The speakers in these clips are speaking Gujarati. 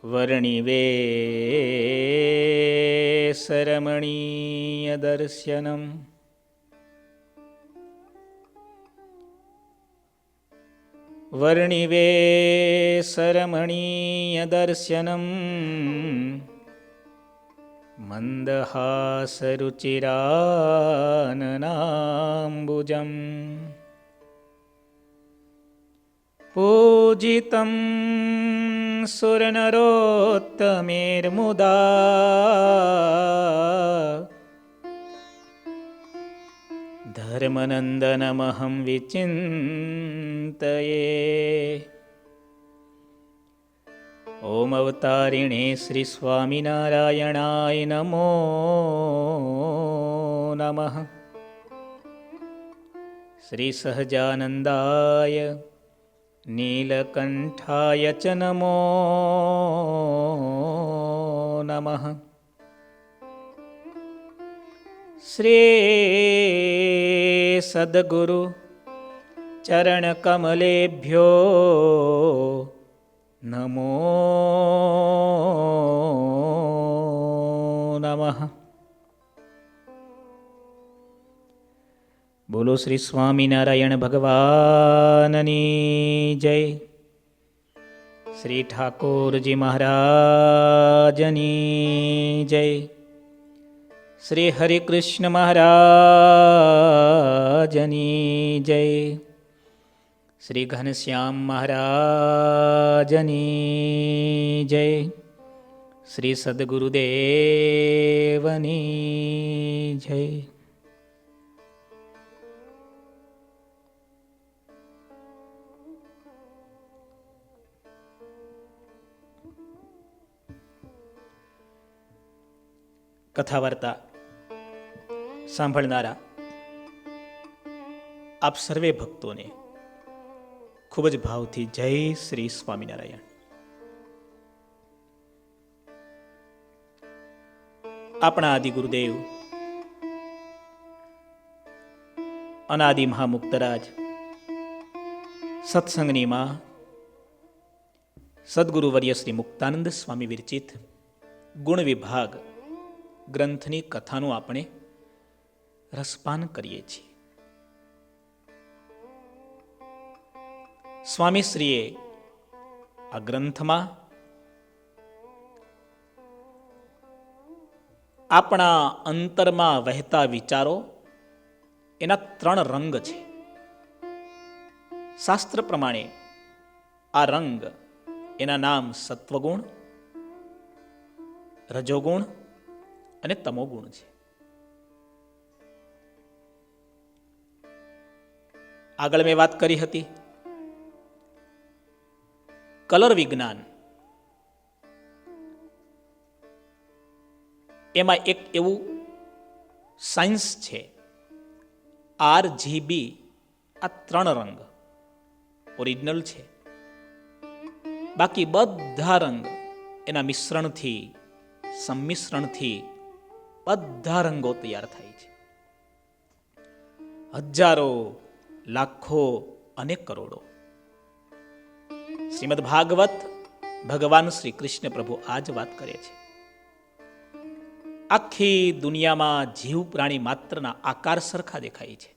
વર્ણિવેશરમણીયદર્શનમ વર્ણિવેશરમણીયદર્શનમ મંદહાસરુચિરાનનાંબુજમ પૂજિતં સુરનરોત્તમેર્મુદા ધર્મનંદનમહં વિચિંતયે. ઓમ અવતારિણે શ્રી સ્વામિનારાયણાય નમો નમઃ. શ્રી સહજાનંદાય નીલકંઠાય ચ નમો નમઃ. શ્રી સદ્ગુરુ ચરણકમલેભ્યો નમો નમઃ. બોલો શ્રી સ્વામિનારાયણ ભગવાનની જય. શ્રી ઠાકોરજી મહારાજની જય. શ્રી હરિકૃષ્ણ મહારાજની જય. શ્રી ઘનશ્યામ મહારાજની જય. શ્રી સદ્ગુરુદેવની જય. કથા વાર્તા સાંભળનારા આપ સર્વે ભક્તોને ખૂબ જ ભાવથી જય શ્રી સ્વામિનારાયણ. આપણા આદિ ગુરુદેવ અનાદિ મહામુક્તરાજ સત્સંગની માં સદગુરુવર્ય શ્રી મુક્તાનંદ સ્વામી વિરચિત ગુણ વિભાગ ગ્રંથની કથાનું આપણે રસપાન કરીએ છીએ. સ્વામીશ્રીએ આ ગ્રંથમાં આપણા અંતરમાં વહેતા વિચારો એના 3 રંગ છે. શાસ્ત્ર પ્રમાણે આ રંગ એના નામ સત્વગુણ, રજોગુણ અને તમોગુણ છે. આગળ મેં વાત કરી હતી કલર વિજ્ઞાન. એમાં એક એવું સાયન્સ છે RGB. આ 3 રંગ ઓરિજિનલ છે. બાકી બધા રંગ એના મિશ્રણથી, સંમિશ્રણથી બધા રંગો તૈયાર થાય છે. હજારો, લાખો અને કરોડો. શ્રીમદ ભાગવત ભગવાન શ્રી કૃષ્ણ પ્રભુ આ જ વાત કરે છે. આખી દુનિયામાં જીવ પ્રાણી માત્રના આકાર સરખા દેખાય છે.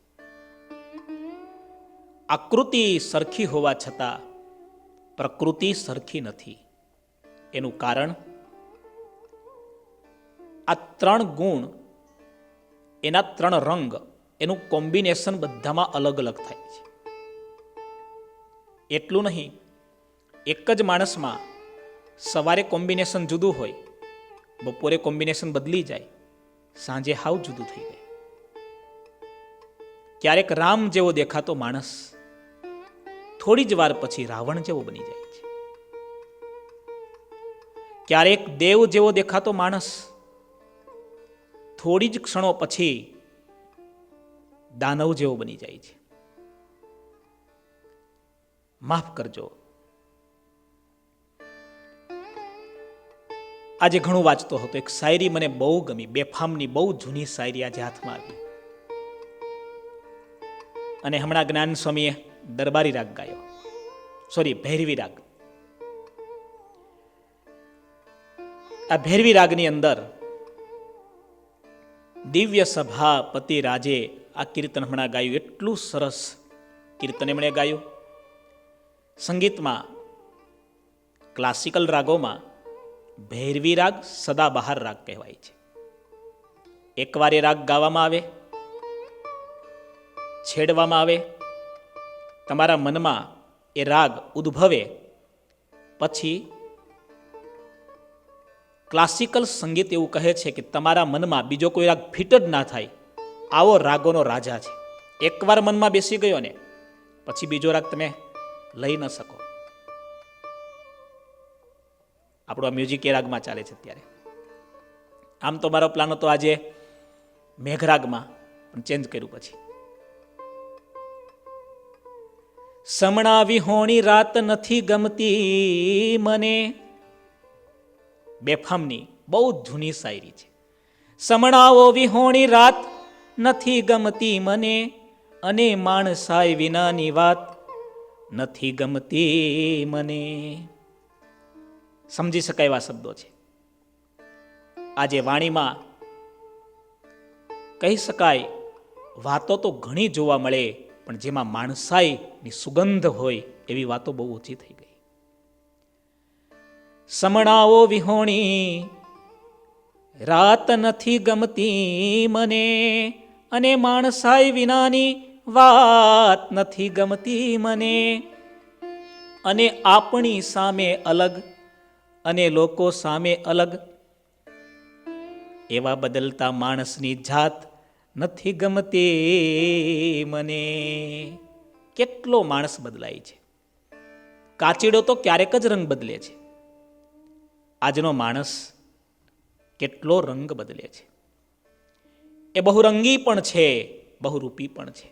આકૃતિ સરખી હોવા છતાં પ્રકૃતિ સરખી નથી. એનું કારણ આ 3 ગુણ, એના 3 રંગ, એનું કોમ્બિનેશન બધામાં અલગ અલગ થાય છે. એટલું નહીં, એક જ માણસમાં સવારે કોમ્બિનેશન જુદું હોય, બપોરે કોમ્બિનેશન બદલી જાય, સાંજે હાવ જુદું થઈ જાય. ક્યારેક રામ જેવો દેખાતો માણસ થોડી જ વાર પછી રાવણ જેવો બની જાય છે. ક્યારેક દેવ જેવો દેખાતો માણસ થોડી જ ક્ષણો પછી દાનવ જેવો બની જાય છે. માફ કરજો, આજે ઘણું વાંચતો હતો. એક શાયરી મને બહુ ગમી, બેફામની બહુ જૂની શાયરી આજે હાથમાં આવી. અને હમણાં જ્ઞાન સ્વામીએ દરબારી રાગ ગાયો, સોરી ભૈરવી રાગ. આ ભૈરવી રાગની અંદર દિવ્ય સભા પતિ રાજે આ કીર્તન હમણાં ગાયું. એટલું સરસ કીર્તન એમણે ગાયું. સંગીતમાં ક્લાસિકલ રાગોમાં ભૈરવી રાગ સદાબહાર રાગ કહેવાય છે. એકવાર એ રાગ ગાવામાં આવે, છેડવામાં આવે, તમારા મનમાં એ રાગ ઉદ્ભવે, પછી ક્લાસિકલ સંગીત એવું કહે છે કે તમારા મનમાં બીજો કોઈ રાગ ફિટ જ ના થાય, આવો રાગોનો રાજા છે. એકવાર મનમાં બેસી ગયો ને પછી બીજો રાગ તમે લઈ ન શકો. આપણું આ મ્યુઝિક એ રાગમાં ચાલે છે અત્યારે. આમ તો મારો પ્લાન હતો આજે મેઘરાગમાં, પણ ચેન્જ કર્યું પછી. સમણા વિહોણી રાત નથી ગમતી મને, બેફામની બહુ જૂની શાયરી છે. સમણાઓ વિહોણી રાત નથી ગમતી મને, અને માણસાઈ વિનાની વાત નથી ગમતી મને. સમજી શકાય એવા શબ્દો છે. આજે વાણીમાં કહી શકાય વાતો તો ઘણી જોવા મળે, પણ જેમાં માણસાઈની સુગંધ હોય એવી વાતો બહુ ઓછી થઈ ગઈ. સમણાઓ વિહોણી રાત નથી ગમતી મને, અને માણસાઈ વિનાની વાત નથી ગમતી મને. અને આપણી સામે અલગ અને લોકો સામે અલગ, એવા બદલતા માણસની જાત નથી ગમતી મને. કેટલો માણસ બદલાય છે. કાચીડો તો ક્યારેક જ રંગ બદલે છે. આજનો માણસ કેટલો રંગ બદલે છે. એ બહુરંગી પણ છે, બહુરૂપી પણ છે.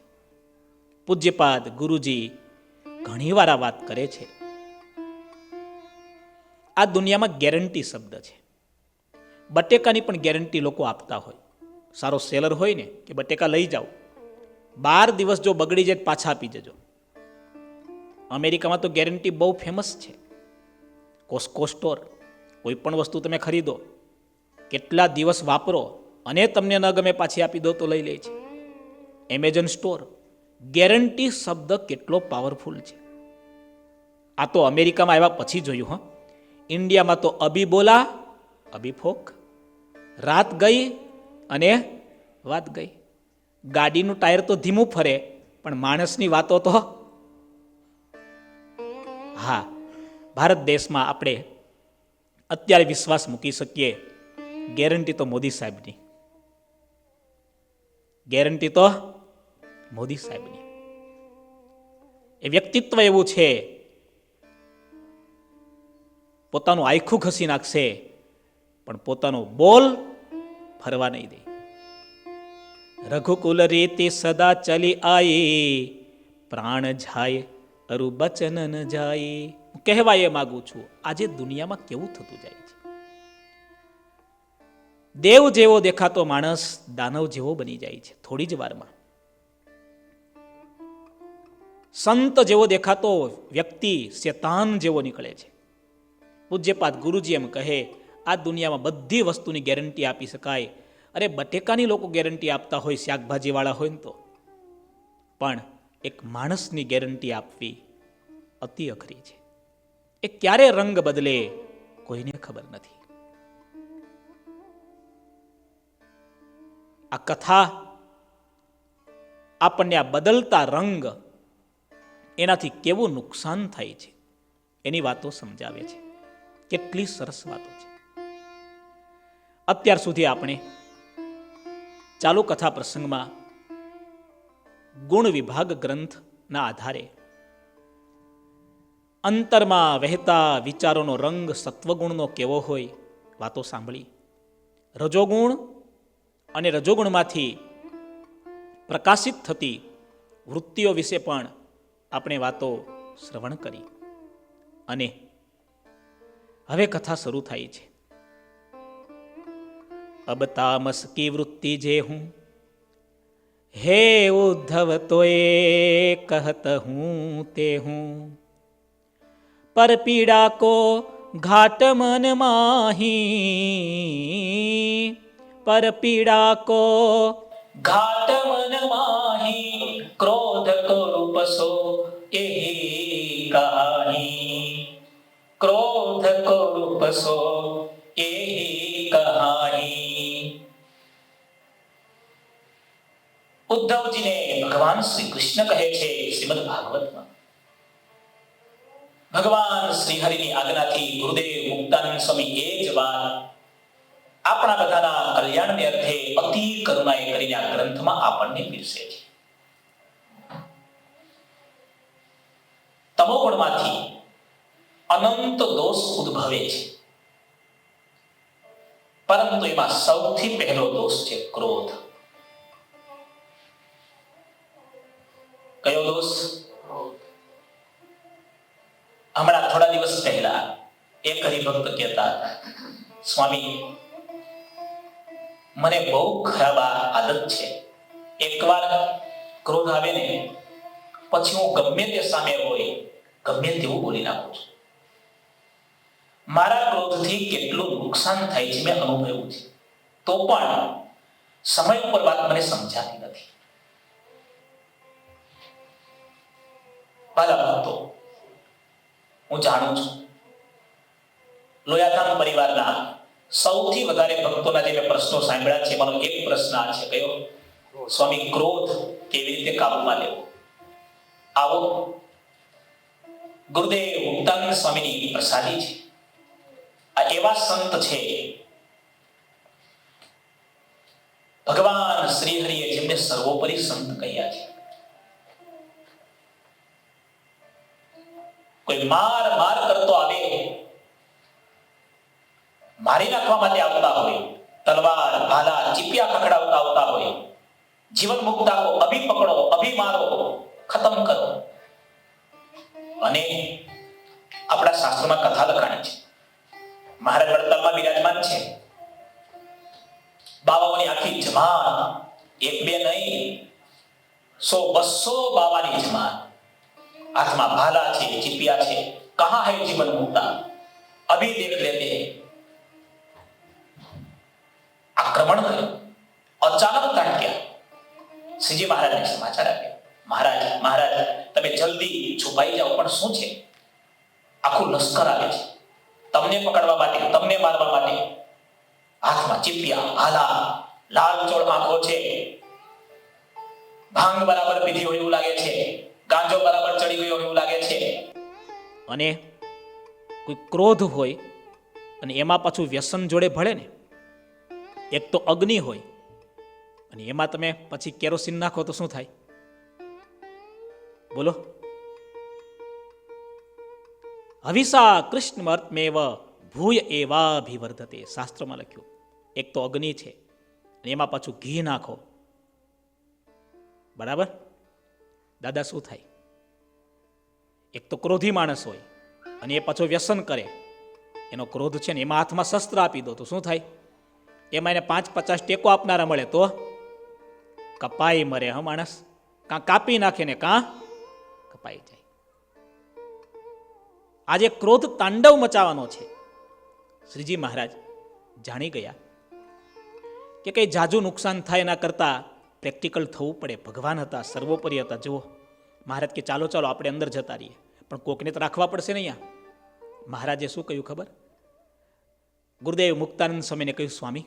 પૂજ્યપાદ ગુરુજી ઘણીવાર આ વાત કરે છે. આ દુનિયામાં ગેરંટી શબ્દ છે. બટેકાની પણ ગેરંટી લોકો આપતા હોય. સારો સેલર હોય ને કે બટેકા લઈ જાઓ, 12 દિવસ જો બગડી જાય પાછા આપી જજો. અમેરિકામાં તો ગેરંટી બહુ ફેમસ છે. કોસ્કો સ્ટોર, કોઈ પણ વસ્તુ તમે ખરીદો, કેટલા દિવસ વાપરો અને તમને ન ગમે પાછી આપી દો તો લઈ લે છે. એમેઝોન સ્ટોર, ગેરંટી શબ્દ કેટલો પાવરફુલ છે. આ તો અમેરિકામાં આવ્યા પછી જોયું. હા, ઇન્ડિયામાં તો અભી બોલા અભી ફોક, રાત ગઈ અને વાત ગઈ. ગાડીનું ટાયર તો ધીમું ફરે, પણ માણસની વાતો તો. હા, ભારત દેશમાં આપણે અત્યારે વિશ્વાસ મૂકી શકીએ, ગેરંટી તો મોદી સાહેબની. ગેરંટી તો મોદી સાહેબની. એ વ્યક્તિત્વ એવું છે, પોતાનું આયખું ઘસી નાખશે પણ પોતાનો બોલ ફરવા નહીં દે. રઘુકુલ રીતિ સદા ચલી આઈ, પ્રાણ જાય અરુ બચન ન જાય. હું કહેવા એ માગું છું, આજે દુનિયામાં કેવું થતું જાય છે. દેવ જેવો દેખાતો માણસ દાનવ જેવો બની જાય છે થોડી જ વારમાં. સંત જેવો દેખાતો વ્યક્તિ શેતાન જેવો નીકળે છે. પૂજ્યપાદ ગુરુજી એમ કહે, આ દુનિયામાં બધી વસ્તુની ગેરંટી આપી શકાય. અરે બટેકાની લોકો ગેરંટી આપતા હોય, શાકભાજીવાળા હોય ને તો, પણ એક માણસની ગેરંટી આપવી અતિ અઘરી છે. એ ક્યારે રંગ બદલે કોઈને ખબર નથી. આ કથા આપણને આ બદલતા રંગ, એનાથી કેવું નુકસાન થાય છે એની વાતો સમજાવે છે. કેટલી સરસ વાતો છે. અત્યાર સુધી આપણે ચાલુ કથા પ્રસંગમાં ગુણ વિભાગ ગ્રંથના આધારે અંતરમાં વહેતા વિચારોનો રંગ સત્વગુણનો કેવો હોય વાતો સાંભળી. રજોગુણ અને રજોગુણમાંથી પ્રકાશિત થતી વૃત્તિઓ વિશે પણ આપણે વાતો શ્રવણ કરી. અને હવે કથા શરૂ થાય છે. અબ તામસ કી વૃત્તિ જે હું, હે ઉદ્ધવ તોય કહત હું તે હું, પર પીડા કો ઘાટ મન માહી પર પીડા કો, ઘાટ મન માહી ક્રોધ કો રૂપસો એહી કહાની, ક્રોધ કો રૂપસો એહી કહાની. ઉદ્ધવજીને ભગવાન શ્રી કૃષ્ણ કહે છે શ્રીમદ ભાગવતમાં, ભગવાન શ્રી હરિની આજ્ઞાથી ગુરુદેવ મુક્તાનંદ સ્વામી એ જ વાત આપણા બધાના કલ્યાણને અર્થે અતિ કરુણાએ કરીને આ ગ્રંથમાં આપણને પીરસે છે. તમોગુણમાંથી અનંત દોષ ઉદ્ભવે છે, પરંતુ એમાં સૌથી પહેલો દોષ છે ક્રોધ. કયો દોષ? હમણાં થોડા દિવસ પહેલા એક હરિભક્ત કહેતા હતા, સ્વામી મને બહુ ખરાબ આદત છે, એકવાર ક્રોધ આવે ને પછી હું ગમે તે સામે હોય ગમે તેવું બોલી નાખું છું. મારા ક્રોધથી કેટલું નુકસાન થાય છે મેં અનુભવ્યું છે, તો પણ સમય ઉપર વાત મને સમજાતી નથી. વાલા ભક્તો, હું જાણું છું લોયાધામ પરિવારના સૌથી વધારે ભક્તોના જે મેં પ્રશ્નો સાંભળ્યા છે, એમાંનો એક પ્રશ્ન આ છે, કયો? સ્વામી, ક્રોધ કેવી રીતે કાબુમાં લેવો? આવો ગુરુદેવ મુક્તાનંદ સ્વામીની પ્રસાદી છે. આ એવા સંત છે ભગવાન શ્રી હરિએ જેમને સર્વોપરી સંત કહ્યા છે. કોઈ માર કરતો આવે, મારી નાખવા માટે આવતા હોય, તલવાર ભાલા ચીપિયા ખખડાવતા આવતા હોય, જીવન મુક્તા કો અભી પકડો, અભી મારો, ખતમ કરો. અને આપણા શાસ્ત્રોમાં કથા લખાણી છે, મહારાજ વડતાલમાં બિરાજમાન છે, બાવાઓની આખી જમાત, એક બે નહીં 100-200 બાવાની જમાત, हाथ में भाला છે, ચીપિયા છે. कहां है जीवन मुक्ता, अभी देख लेते हैं. आक्रमण કર્યું, અચાનક તાટ્યા. શ્રીજી મહારાજને સમાચાર આપ્યા, મહારાજ તમે જલ્દી છુપાઈ જાઓ. પણ શું છે? આખું લશ્કર આવે છે તમને પકડવા માટે, તમને મારવા માટે. હાથમાં ચીપિયા, ભાલા, લાલ ચોળ આંખો છે, ભાંગ બરાબર પીધી હોય એવું લાગે છે, ગાંજો બરાબર ચડી ગયો એવું લાગે છે. અને કોઈ ક્રોધ હોય અને એમાં પાછું વ્યસન જોડે ભળે ને, એક તો અગ્નિ હોય અને એમાં તમે પછી કેરોસીન નાખો તો શું થાય? બોલો. હવિષા કૃષ્ણમર્તમેવ ભૂય એવાભિવર્ધતે, શાસ્ત્રમાં લખ્યું. એક તો અગ્નિ છે અને એમાં પાછું ઘી નાખો, બરાબર? દાદા શું થાય? એક તો ક્રોધી માણસ હોય અને એ પાછો વ્યસન કરે, એનો ક્રોધ છે ને એમાં હાથમાં શસ્ત્ર આપી દો તો શું થાય? એમાં એને 5-50 ટેકો આપનારા મળે તો કપાઈ મરે. હા માણસ, કાં કાપી નાખે ને કાં કપાઈ જાય. આજે ક્રોધ તાંડવ મચાવવાનો છે. શ્રીજી મહારાજ જાણી ગયા કે કઈ જાજુ નુકસાન થાય એના કરતા પ્રેક્ટિકલ થવું પડે. ભગવાન હતા, સર્વોપરી હતા. જુઓ, મહારાજ કે ચાલો ચાલો આપણે અંદર જતા રહીએ, પણ કોકને તો રાખવા પડશે ને અહીંયા. મહારાજે શું કહ્યું ખબર? ગુરુદેવ મુક્તાનંદ સ્વામીને કહ્યું, સ્વામી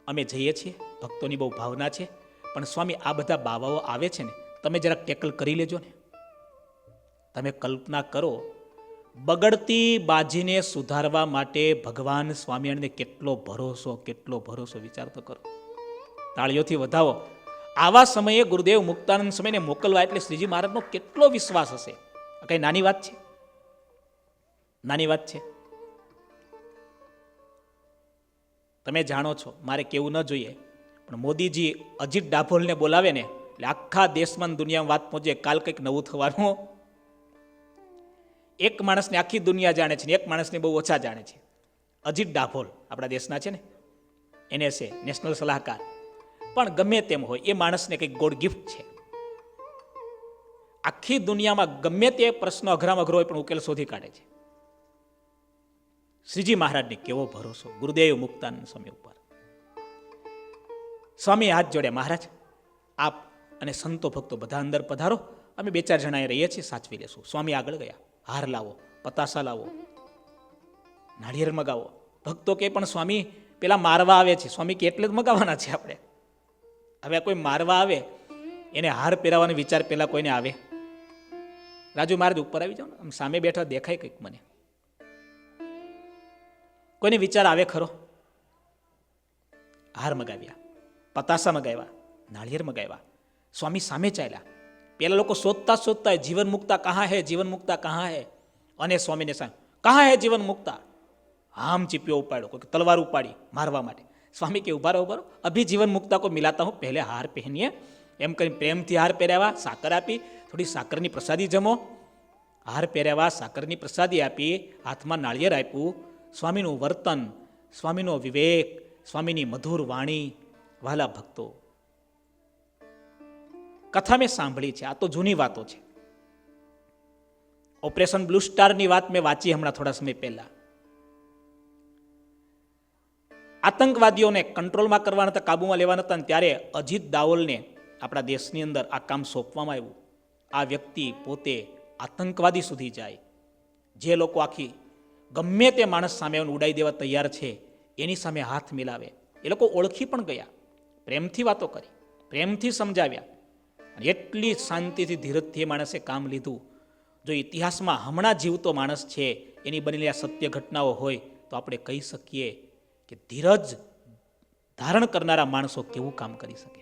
અમે જઈએ છીએ, ભક્તોની બહુ ભાવના છે, પણ સ્વામી આ બધા બાવાઓ આવે છે ને, તમે જરાક ટેકલ કરી લેજો ને. તમે કલ્પના કરો, બગડતી બાજીને સુધારવા માટે ભગવાન સ્વામિનારાયણને કેટલો ભરોસો વિચાર તો કરો. તાળીઓથી વધાવો. આવા સમયે ગુરુદેવ મુક્તાનંદ સ્વામીને મોકલવા એટલે શ્રીજી મહારાજનો કેટલો વિશ્વાસ હશે. કઈ નાની વાત છે? નાની વાત છે? તમે જાણો છો, મારે કેવું ન જોઈએ, પણ મોદીજી અજીત ડાભોલને બોલાવે ને એટલે આખા દેશમાં દુનિયામાં વાત પહોંચે, કાલ કંઈક નવું થવાનું. એક માણસને આખી દુનિયા જાણે છે ને એક માણસને બહુ ઓછા જાણે છે. અજીત ડાભોલ આપણા દેશના છે ને, NSA નેશનલ સલાહકાર. પણ ગમે તેમ હોય, એ માણસને કંઈક ગોડ ગિફ્ટ છે. આખી દુનિયામાં ગમે તે પ્રશ્ન અઘરામ અઘરો હોય પણ ઉકેલ શોધી કાઢે છે. શ્રીજી મહારાજને કેવો ભરોસો ગુરુદેવ મુક્તાનંદ સ્વામી ઉપર. સ્વામી હાથ જોડ્યા, મહારાજ આપ અને સંતો ભક્તો બધા અંદર પધારો, અમે 2-4 જણા રહીએ છીએ, સાચવી લેશું. સ્વામી આગળ ગયા, હાર લાવો, પતાસા લાવો, નાળિયેર મગાવો. ભક્તો કે પણ સ્વામી પેલા મારવા આવે છે. સ્વામી કે એટલે જ મગાવવાના છે આપણે. હવે કોઈ મારવા આવે એને હાર પહેરાવાનો વિચાર પેલા કોઈને આવે? રાજુ મહારાજ ઉપર આવી જાઓ ને, આમ સામે બેઠા દેખાય કંઈક મને, કોઈને વિચાર આવે ખરો? હાર મગાવ્યા, પતાસા મગાવ્યા, નાળિયેર મગાવ્યા. સ્વામી સામે ચાલ્યા. પેલા લોકો શોધતા શોધતા જીવન મુક્તા કહાં હે, જીવન મુક્તા કહાં હે, અને સ્વામીને સામે કહાં હે જીવન મુક્તા. આમ ચીપિયો ઉપાડ્યો, કોઈ તલવાર ઉપાડી મારવા માટે. સ્વામી કે ઉભા રહો, અભી જીવન મુક્તા કો મિલાતા હું, પહેલે હાર પહેનીએ. એમ કરી પ્રેમથી હાર પહેરાવ્યા, સાકર આપી, થોડી સાકરની પ્રસાદી જમો. હાર પહેરાવ્યા, સાકરની પ્રસાદી આપી, હાથમાં નાળિયેર આપ્યું. સ્વામીનું વર્તન, સ્વામીનો વિવેક, સ્વામીની મધુર વાણી. વાલા ભક્તો, કથા મેં સાંભળી છે, આ તો જૂની વાતો છે. ઓપરેશન બ્લુ સ્ટારની વાત મેં વાંચી હમણાં થોડા સમય પહેલા. આતંકવાદીઓને કંટ્રોલમાં કરવાના હતા, કાબુમાં લેવાના હતા, ત્યારે અજીત દાવલને આપણા દેશની અંદર આ કામ સોંપવામાં આવ્યું. આ વ્યક્તિ પોતે આતંકવાદી સુધી જાય. જે લોકો આખી ગમે તે માણસ સામે ઉડાઈ દેવા તૈયાર છે એની સામે હાથ મિલાવે. એ લોકો ઓળખી પણ ગયા, પ્રેમથી વાતો કરી, પ્રેમથી સમજાવ્યા, અને એટલી શાંતિથી ધીરજથી એ માણસે કામ લીધું. જો ઇતિહાસમાં હમણાં જીવતો માણસ છે એની બનેલી આ સત્ય ઘટનાઓ હોય તો આપણે કહી શકીએ કે ધીરજ ધારણ કરનારા માણસો કેવું કામ કરી શકે.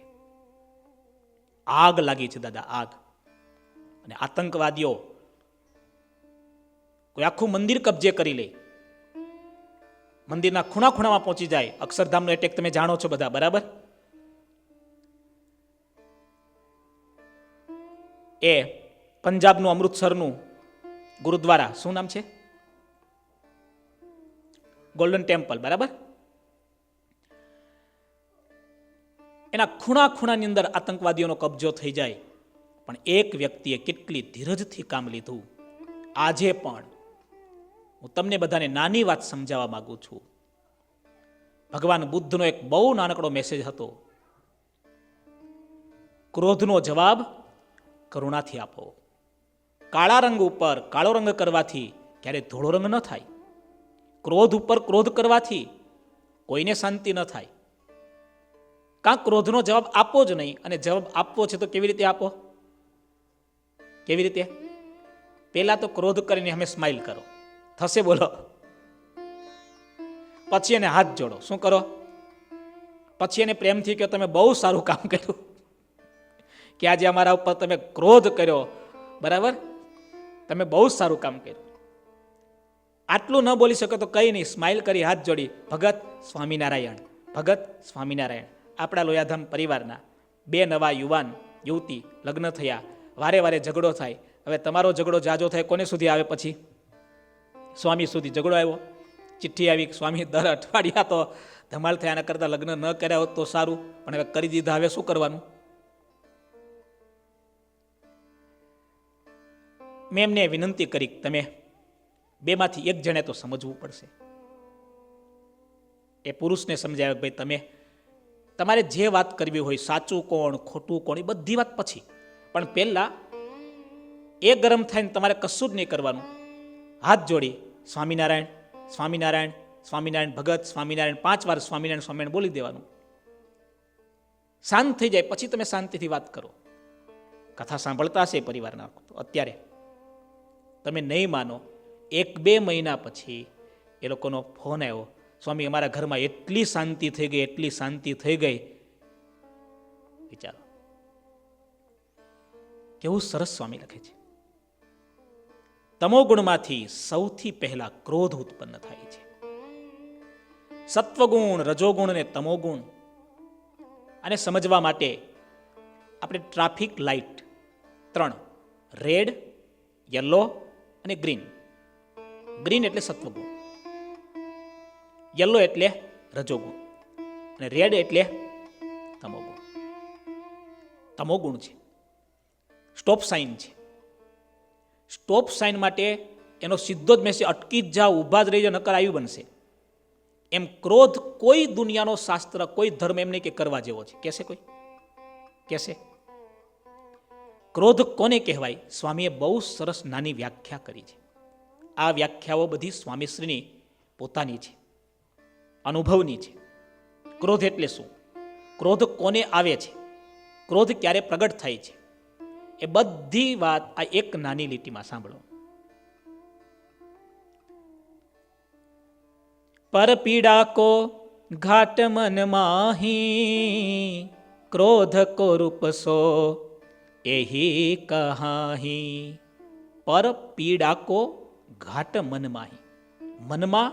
આગ લાગી છે દાદા, આગ. અને આતંકવાદીઓ કોઈ આખું મંદિર કબજે કરી લે, મંદિરના ખૂણા ખૂણામાં પહોંચી જાય. અક્ષરધામનો એટેક તમે જાણો છો બધા, બરાબર? એ પંજાબનું અમૃતસરનું ગુરુદ્વારા, શું નામ છે? ગોલ્ડન ટેમ્પલ, બરાબર? એના ખૂણા ખૂણાની અંદર આતંકવાદીઓનો કબજો થઈ જાય, પણ એક વ્યક્તિએ કેટલી ધીરજથી કામ લીધું. આજે પણ હું તમને બધાને નાની વાત સમજાવવા માંગુ છું. ભગવાન બુદ્ધનો એક બહુ નાનકડો મેસેજ હતો. ક્રોધનો જવાબ કરુણાથી આપો. કાળા રંગ ઉપર કાળો રંગ કરવાથી ક્યારે ધોળો રંગ ન થાય. ક્રોધ ઉપર ક્રોધ કરવાથી કોઈને શાંતિ ન થાય. કાં ક્રોધનો જવાબ આપો જ નહીં, અને જવાબ આપવો છે તો કેવી રીતે આપો? કેવી રીતે? પહેલા તો ક્રોધ કરીને અમે સ્માઇલ કરો, થશે? બોલો. પછી એને હાથ જોડો, શું કરો? પછી એને પ્રેમથી કહો તમે બહુ સારું કામ કર્યું કે આજે અમારા ઉપર તમે ક્રોધ કર્યો, બરાબર? તમે બહુ સારું કામ કર્યું. આટલું ન બોલી શકો તો કંઈ નહીં, સ્માઇલ કરી હાથ જોડી, ભગત સ્વામિનારાયણ, ભગત સ્વામિનારાયણ. આપણા લોયાધામ પરિવારના 2 નવા યુવાન યુવતી લગ્ન થયા, વારે વારે ઝઘડો થાય. હવે તમારો ઝઘડો જાજો થાય કોને સુધી આવે? પછી સ્વામી સુધી ઝઘડો આવ્યો, ચિઠ્ઠી આવી, સ્વામી દર અઠવાડિયા તો ધમાલ થયા, આના કરતાં લગ્ન ન કર્યા હોત તો સારું, પણ હવે કરી દીધા, હવે શું કરવાનું? મેં એમને વિનંતી કરી, તમે 2માંથી 1 જણે તો સમજવું પડશે. એ પુરુષને સમજાવે, ભાઈ તમે તમારે જે વાત કરવી હોય, સાચું કોણ ખોટું કોણ, એ બધી વાત પછી, પણ પહેલા એ ગરમ થાય ને તમારે કશું જ નહીં કરવાનું. હાથ જોડી સ્વામિનારાયણ સ્વામિનારાયણ સ્વામિનારાયણ, ભગત સ્વામિનારાયણ 5 વાર સ્વામિનારાયણ સ્વામિનારાયણ બોલી દેવાનું. શાંત થઈ જાય પછી તમે શાંતિથી વાત કરો. કથા સાંભળતા હશે પરિવારના, અત્યારે તમે નહીં માનો, 1-2 મહિના પછી એ લોકોનો ફોન આવ્યો, સ્વામી અમારા ઘરમાં એટલી શાંતિ થઈ ગઈ, એટલી શાંતિ થઈ ગઈ. વિચારો કેવું સરસ સ્વામી લખે છે. તમોગુણમાંથી સૌથી પહેલા ક્રોધ ઉત્પન્ન થાય છે. સત્વગુણ, રજોગુણ અને તમોગુણ, આને સમજવા માટે આપણે ટ્રાફિક લાઇટ 3, રેડ, યલો અને ગ્રીન. ગ્રીન એટલે સત્વગુણ, યલો એટલે રજોગુણ, અને રેડ એટલે તમોગુણ. તમોગુણ છે, સ્ટોપ સાઇન છે. સ્ટોપ સાઇન માટે એનો સીધો જ મેસેજ અટકી જ જાઓ, ઊભા જ રહીજો, નકર આવ્યું બનશે. એમ ક્રોધ કોઈ દુનિયાનો શાસ્ત્ર, કોઈ ધર્મ એમ નહીં કે કરવા જેવો છે. કહેશે કોઈ? કહેશે? ક્રોધ કોને કહેવાય? સ્વામીએ બહુ સરસ નાની વ્યાખ્યા કરી છે. આ વ્યાખ્યાઓ બધી સ્વામીશ્રીની પોતાની છે, અનુભવની છે. ક્રોધ એટલે શું? ક્રોધ કોને આવે છે? ક્રોધ ક્યારે પ્રગટ થાય છે? એ બધી વાત આ એક નાની લીટીમાં સાંભળો. પર પીડા કો ઘાટ મન માહી, ક્રોધ કો રૂપસો એહી કહાહી. પર પીડા કો ઘાટ મન માહી. મનમાં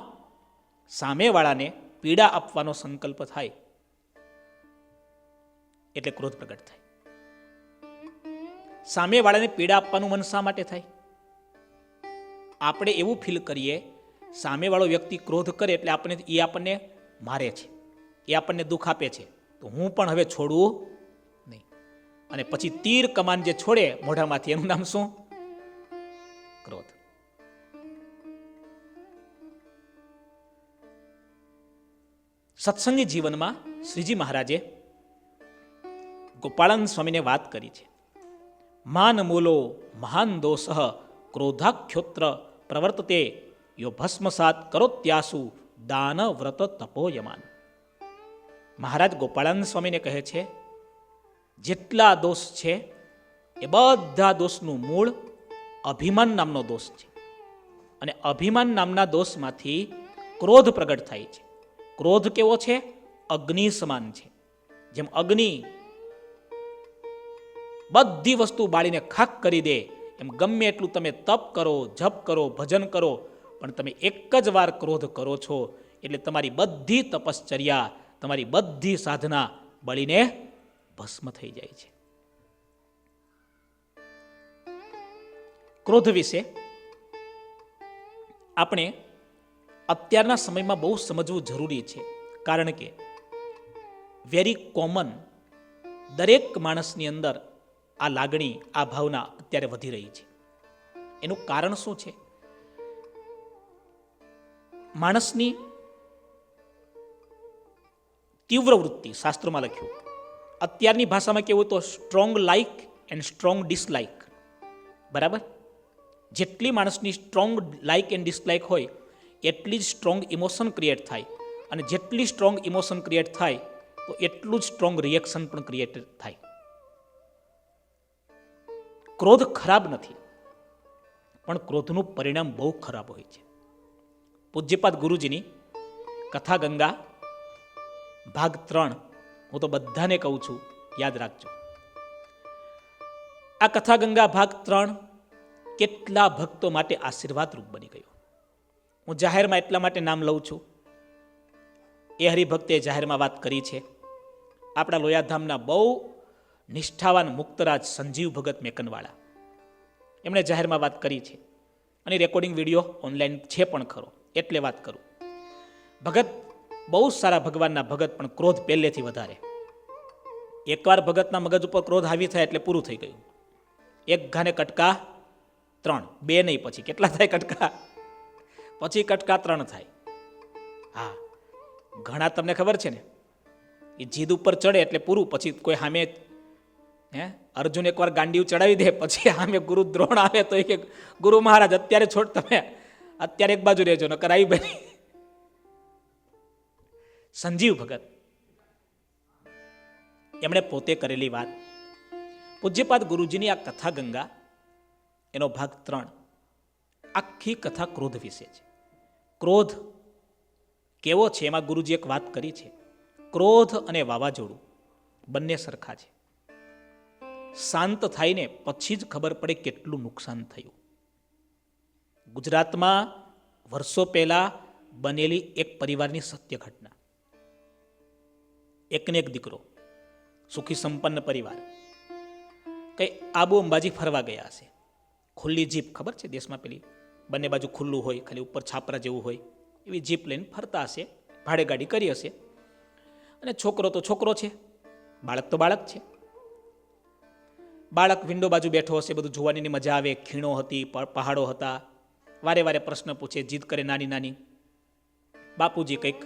સામેવાળાને પીડા આપવાનો સંકલ્પ થાય એટલે ક્રોધ પ્રગટ થાય. સામેવાળાને પીડા આપવાનું મન શા માટે થાય? આપણે એવું ફીલ કરીએ, સામેવાળો વ્યક્તિ ક્રોધ કરે એટલે આપણને મારે છે, એ આપણને દુઃખ આપે છે, તો હું પણ હવે છોડવું નહીં. અને પછી તીર કમાન જે છોડે મોઢામાંથી, એનું નામ શું? ક્રોધ. સત્સંગી જીવનમાં શ્રીજી મહારાજે ગોપાળાનંદ સ્વામીને વાત કરી છે. માન મૂલો મહાન દોષ ક્રોધાખ્યોત્ર પ્રવર્તતે યો ભસ્મસાત કરોત્યાસુ દાન વ્રત તપોયમાન. મહારાજ ગોપાળાનંદ સ્વામીને કહે છે, જેટલા દોષ છે એ બધા દોષનું મૂળ અભિમાન નામનો દોષ છે. અને અભિમાન નામના દોષમાંથી ક્રોધ પ્રગટ થાય છે. ક્રોધ કેવો છે? અગ્નિ સમાન છે. જેમ અગ્નિ બધી વસ્તુ બાળીને ખાક કરી દે, એમ ગમે એટલું તમે તપ કરો, જપ કરો, ભજન કરો, પણ તમે એક જ વાર ક્રોધ કરો છો એટલે તમારી બધી તપશ્ચર્યા, તમારી બધી સાધના બળીને ભસ્મ થઈ જાય છે. ક્રોધ વિશે આપણે અત્યારના સમયમાં બહુ સમજવું જરૂરી છે. કારણ કે વેરી કોમન, દરેક માણસની અંદર આ લાગણી, આ ભાવના અત્યારે વધી રહી છે. એનું કારણ શું છે? માણસની તીવ્ર વૃત્તિ, શાસ્ત્રોમાં લખ્યું, અત્યારની ભાષામાં કેવું તો strong like and strong dislike. બરાબર? જેટલી માણસની સ્ટ્રોંગ લાઇક એન્ડ ડિસલાઇક હોય એટલી જ સ્ટ્રોંગ ઇમોશન ક્રિએટ થાય, અને જેટલી સ્ટ્રોંગ ઇમોશન ક્રિએટ થાય તો એટલું જ સ્ટ્રોંગ રિએક્શન પણ ક્રિએટ થાય. ક્રોધ ખરાબ નથી, પણ ક્રોધનું પરિણામ બહુ ખરાબ હોય છે. પૂજ્યપાદ ગુરુજીની કથા ગંગા ભાગ 3 હું તો બધાને કહું છું, યાદ રાખજો. આ કથા ગંગા ભાગ 3 કેટલા ભક્તો માટે આશીર્વાદ રૂપ બની ગયો. હું જાહેરમાં એટલા માટે નામ લઉં છું, એ હરિભક્તે જાહેરમાં વાત કરી છે. આપણા લોયાધામના બહુ નિષ્ઠાવાન મુક્તરાજ સંજીવ ભગત મેકનવાળા, એમણે જાહેરમાં વાત કરી છે, અને રેકોર્ડિંગ વિડીયો ઓનલાઈન છે પણ ખરો, એટલે વાત કરું. ભગત બહુ સારા ભગવાનના ભગત, પણ ક્રોધ પહેલેથી વધારે. એકવાર ભગતના મગજ ઉપર ક્રોધ હાવી થાય એટલે પૂરું થઈ ગયું. એક ઘાને કટકા 3, 2 નહીં, પછી કેટલા થાય કટકા? પછી કટકા 3 થાય. હા, ઘણા તમને ખબર છે ને, એ જીદ ઉપર ચડે એટલે પૂરું, પછી કોઈ સામે અર્જુન એકવાર ગાંડીવ ચડાવી દે, પછી સામે ગુરુ દ્રોણ આવે તો એ કે ગુરુ મહારાજ અત્યારે છોડ, તમે અત્યારે એક બાજુ રહેજો, નકર આવી બની. સંજીવ ભગત એમણે પોતે કરેલી વાત. પૂજ્યપાદ ગુરુજીની આ કથા ગંગા એનો ભાગ 3 આખી કથા ક્રોધ વિશે છે. ક્રોધ કેવો છે એમાં ગુરુજી એક વાત કરી છે. ક્રોધ અને વાવાઝોડું બંને સરખા છે. શાંત થાય ને પછી જ ખબર પડે કેટલું નુકસાન થયું. ગુજરાતમાં વર્ષો પહેલા બનેલી એક પરિવારની સત્ય ઘટના. એકને એક દીકરો, સુખી સંપન્ન પરિવાર, કઈ આબુ અંબાજી ફરવા ગયા હશે. ખુલ્લી જીપ, ખબર છે દેશમાં પેલી બંને બાજુ ખુલ્લું હોય, ખાલી ઉપર છાપરા જેવું હોય, એવી જીપ લઈને ફરતા હશે, ભાડે ગાડી કરી હશે. અને છોકરો તો છોકરો છે, બાળક તો બાળક છે. બાળક વિન્ડો બાજુ બેઠો હશે, બધું જોવાની મજા આવે, ખીણો હતી, પહાડો હતા, વારે વારે પ્રશ્ન પૂછે, જીદ કરે નાની નાની. બાપુજી કંઈક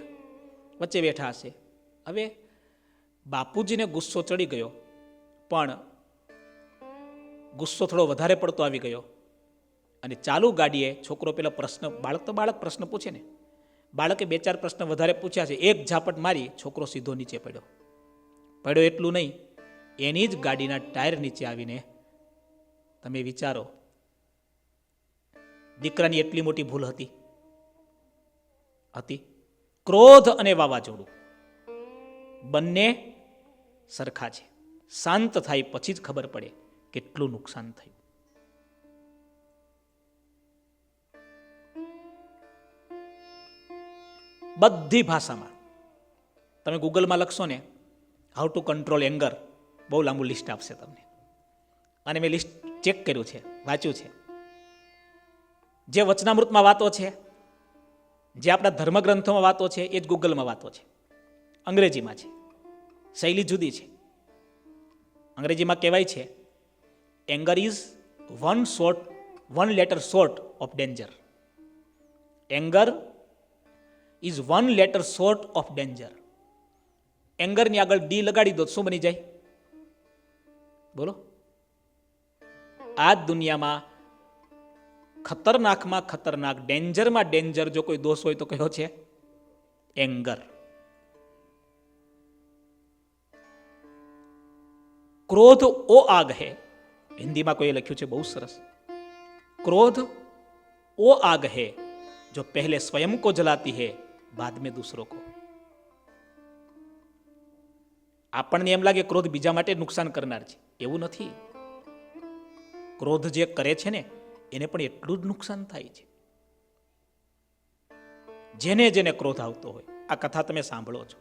વચ્ચે બેઠા હશે. હવે બાપુજીને ગુસ્સો ચડી ગયો, પણ ગુસ્સો થોડો વધારે પડતો આવી ગયો અને ચાલુ ગાડીએ છોકરો પેલો પ્રશ્ન, બાળક તો બાળક પ્રશ્ન પૂછે ને, બાળકે 2-4 પ્રશ્ન વધારે પૂછ્યા છે. એક ઝાપટ મારી છોકરો સીધો નીચે પડ્યો. એટલું નહીં, એની જ ગાડીના ટાયર નીચે આવીને, તમે વિચારો, દીકરાની એટલી મોટી ભૂલ હતી. ક્રોધ અને વાવાઝોડું બંને સરખા છે. શાંત થાય પછી જ ખબર પડે કેટલું નુકસાન થયું. બધી ભાષામાં તમે ગૂગલમાં લખશો ને, હાઉ ટુ કંટ્રોલ એંગર, બહુ લાંબુ લિસ્ટ આપશે તમને. અને મેં લિસ્ટ ચેક કર્યું છે, વાંચ્યું છે. જે વચનામૃતમાં વાતો છે, જે આપણા ધર્મગ્રંથોમાં વાતો છે, એ જ ગૂગલમાં વાતો છે. અંગ્રેજીમાં છે, શૈલી જુદી છે. અંગ્રેજીમાં કહેવાય છે, anger is one letter short of danger. Anger is 1 letter short of danger. એંગરની આગળ ડી લગાડી દો, શું બની જાય? બોલો. આ દુનિયામાં ખતરનાકમાં ખતરનાક, ડેન્જરમાં ડેન્જર જો કોઈ દોષ હોય તો કયો છે? એંગર. ક્રોધ ઓ આગ હૈ, હિન્દીમાં કોઈએ લખ્યું છે બહુ સરસ. ક્રોધ ઓ આગ હૈ જો પહેલે સ્વયં કો જલાતી હૈ, બાદ મેં દૂસરો કો. આપણને એમ લાગે ક્રોધ બીજા માટે નુકસાન કરનાર છે, એવું નથી. ક્રોધ જે કરે છે ને, એને પણ એટલું જ નુકસાન થાય છે. જેને જેને ક્રોધ આવતો હોય, આ કથા તમે સાંભળો છો,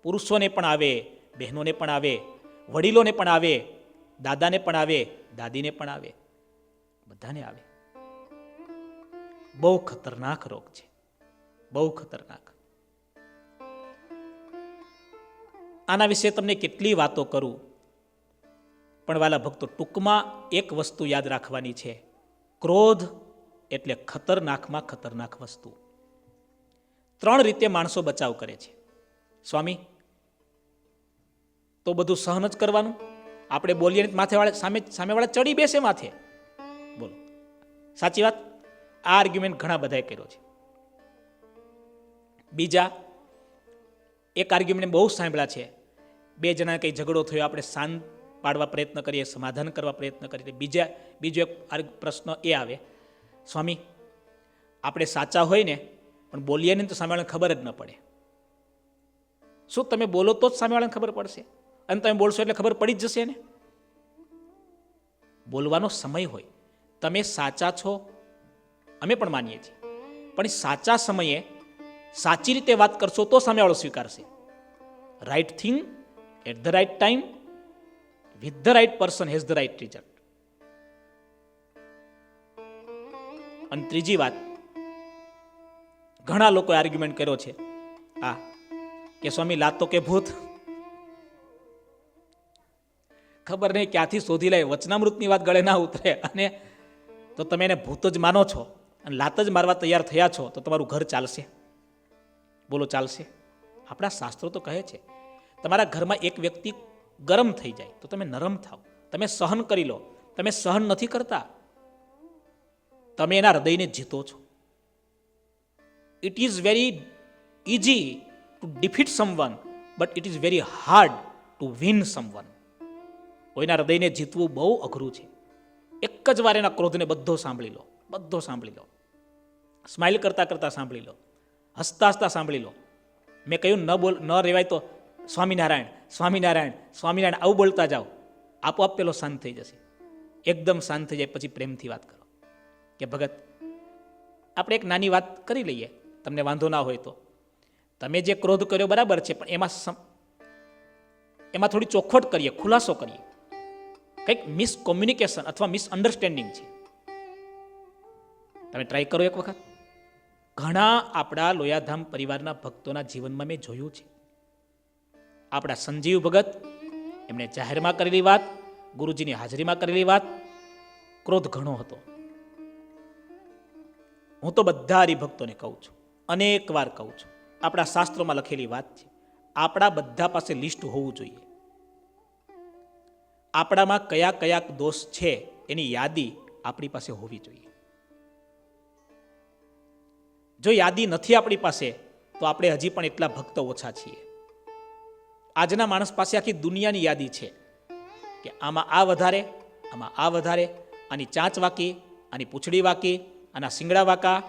પુરુષોને પણ આવે, બહેનોને પણ આવે, વડીલોને પણ આવે, દાદાને પણ આવે, દાદીને પણ આવે, બધાને આવે. બહુ ખતરનાક રોગ છે, બહુ ખતરનાક. આના વિશે તમને કેટલી વાતો કરું, પણ વાલા ભક્તો, ટૂંકમાં એક વસ્તુ યાદ રાખવાની છે. ક્રોધ એટલે ખતરનાકમાં ખતરનાક વસ્તુ. 3 રીતે માણસો બચાવ કરે છે. સ્વામી, તો બધું સહન જ કરવાનું? આપણે બોલીએ ને માથે વાળા સામેવાળા ચડી બેસે માથે. બોલો, સાચી વાત? આ આર્ગ્યુમેન્ટ ઘણા બધાએ કર્યો છે. બીજા એક આર્ગ્યુમેન્ટ બહુ સાંભળ્યા છે, 2 જણા કંઈ ઝઘડો થયો, આપણે શાંત પાડવા પ્રયત્ન કરીએ, સમાધાન કરવા પ્રયત્ન કરીએ. બીજો એક પ્રશ્ન એ આવે, સ્વામી, આપણે સાચા હોય ને પણ બોલીએ ને તો સામેવાળાને ખબર જ ન પડે. શું તમે બોલો તો જ સામેવાળાને ખબર પડશે? અને તમે બોલશો એટલે ખબર પડી જ જશે ને? બોલવાનો સમય હોય, તમે સાચા છો, અમે પણ માનીએ છીએ, પણ સાચા સમયે સાચી રીતે વાત કરશો તો સામેવાળો સ્વીકારશે. Right thing at the right time with the right person has the right result. અને ત્રીજી વાત, ઘણા લોકોએ આર્ગ્યુમેન્ટ કર્યો છે કે સ્વામી લાતો કે ભૂત. ખબર નહીં ક્યાંથી શોધી લે, વચનામૃતની વાત ગળે ના ઉતરે, અને તો તમે એને ભૂત જ માનો છો અને લાત જ મારવા તૈયાર થયા છો, તો તમારું ઘર ચાલશે? બોલો, ચાલશે? આપણા શાસ્ત્રો તો કહે છે, તમારા ઘરમાં એક વ્યક્તિ ગરમ થઈ જાય તો તમે નરમ થાવ, તમે સહન કરી લો. તમે સહન નથી કરતા, તમે એના હૃદયને જીતો છો. It is very easy to defeat someone, but it is very hard to win someone. કોઈના હૃદયને જીતવું બહુ અઘરું છે. એક જ વાર એના ક્રોધને બધો સાંભળી લો, બધો સાંભળી લો. સ્માઇલ કરતા કરતા સાંભળી લો, હસતા હસતા સાંભળી લો. મેં કહ્યું ન રહેવાય તો સ્વામિનારાયણ સ્વામિનારાયણ સ્વામિનારાયણ આવું બોલતા જાઓ, આપોઆપ પેલો શાંત થઈ જશે. એકદમ શાંત થઈ જાય પછી પ્રેમથી વાત કરો કે ભગત, આપણે એક નાની વાત કરી લઈએ, તમને વાંધો ના હોય તો. તમે જે ક્રોધ કર્યો બરાબર છે, પણ એમાં થોડી ચોખવટ કરીએ, ખુલાસો કરીએ. કંઈક મિસકોમ્યુનિકેશન અથવા મિસઅન્ડરસ્ટેન્ડિંગ છે. તમે ટ્રાય કરો એક વખત. ઘણા આપણા લોયાધામ પરિવારના ભક્તોના જીવનમાં મેં જોયું છે. આપણા સંજીવ ભગત, એમણે જાહેરમાં કરેલી વાત, ગુરુજીની હાજરીમાં કરેલી વાત, ક્રોધ ઘણો હતો. હું તો બધા હરિભક્તોને કહું છું, અનેક વાર કહું છું, આપણા શાસ્ત્રોમાં લખેલી વાત છે. આપણા બધા પાસે લિસ્ટ હોવું જોઈએ. આપણામાં કયા કયા દોષ છે એની યાદી આપણી પાસે હોવી જોઈએ. જો યાદી નથી આપણી પાસે તો આપણે હજી પણ એટલા ભક્ત ઓછા છીએ. આજના માણસ પાસે આખી દુનિયાની યાદી છે કે આમાં આ વધારે, આમાં આ વધારે, આની ચાંચ વાકી, આની પૂંછડી વાકી, આના શિંગડા વાકા,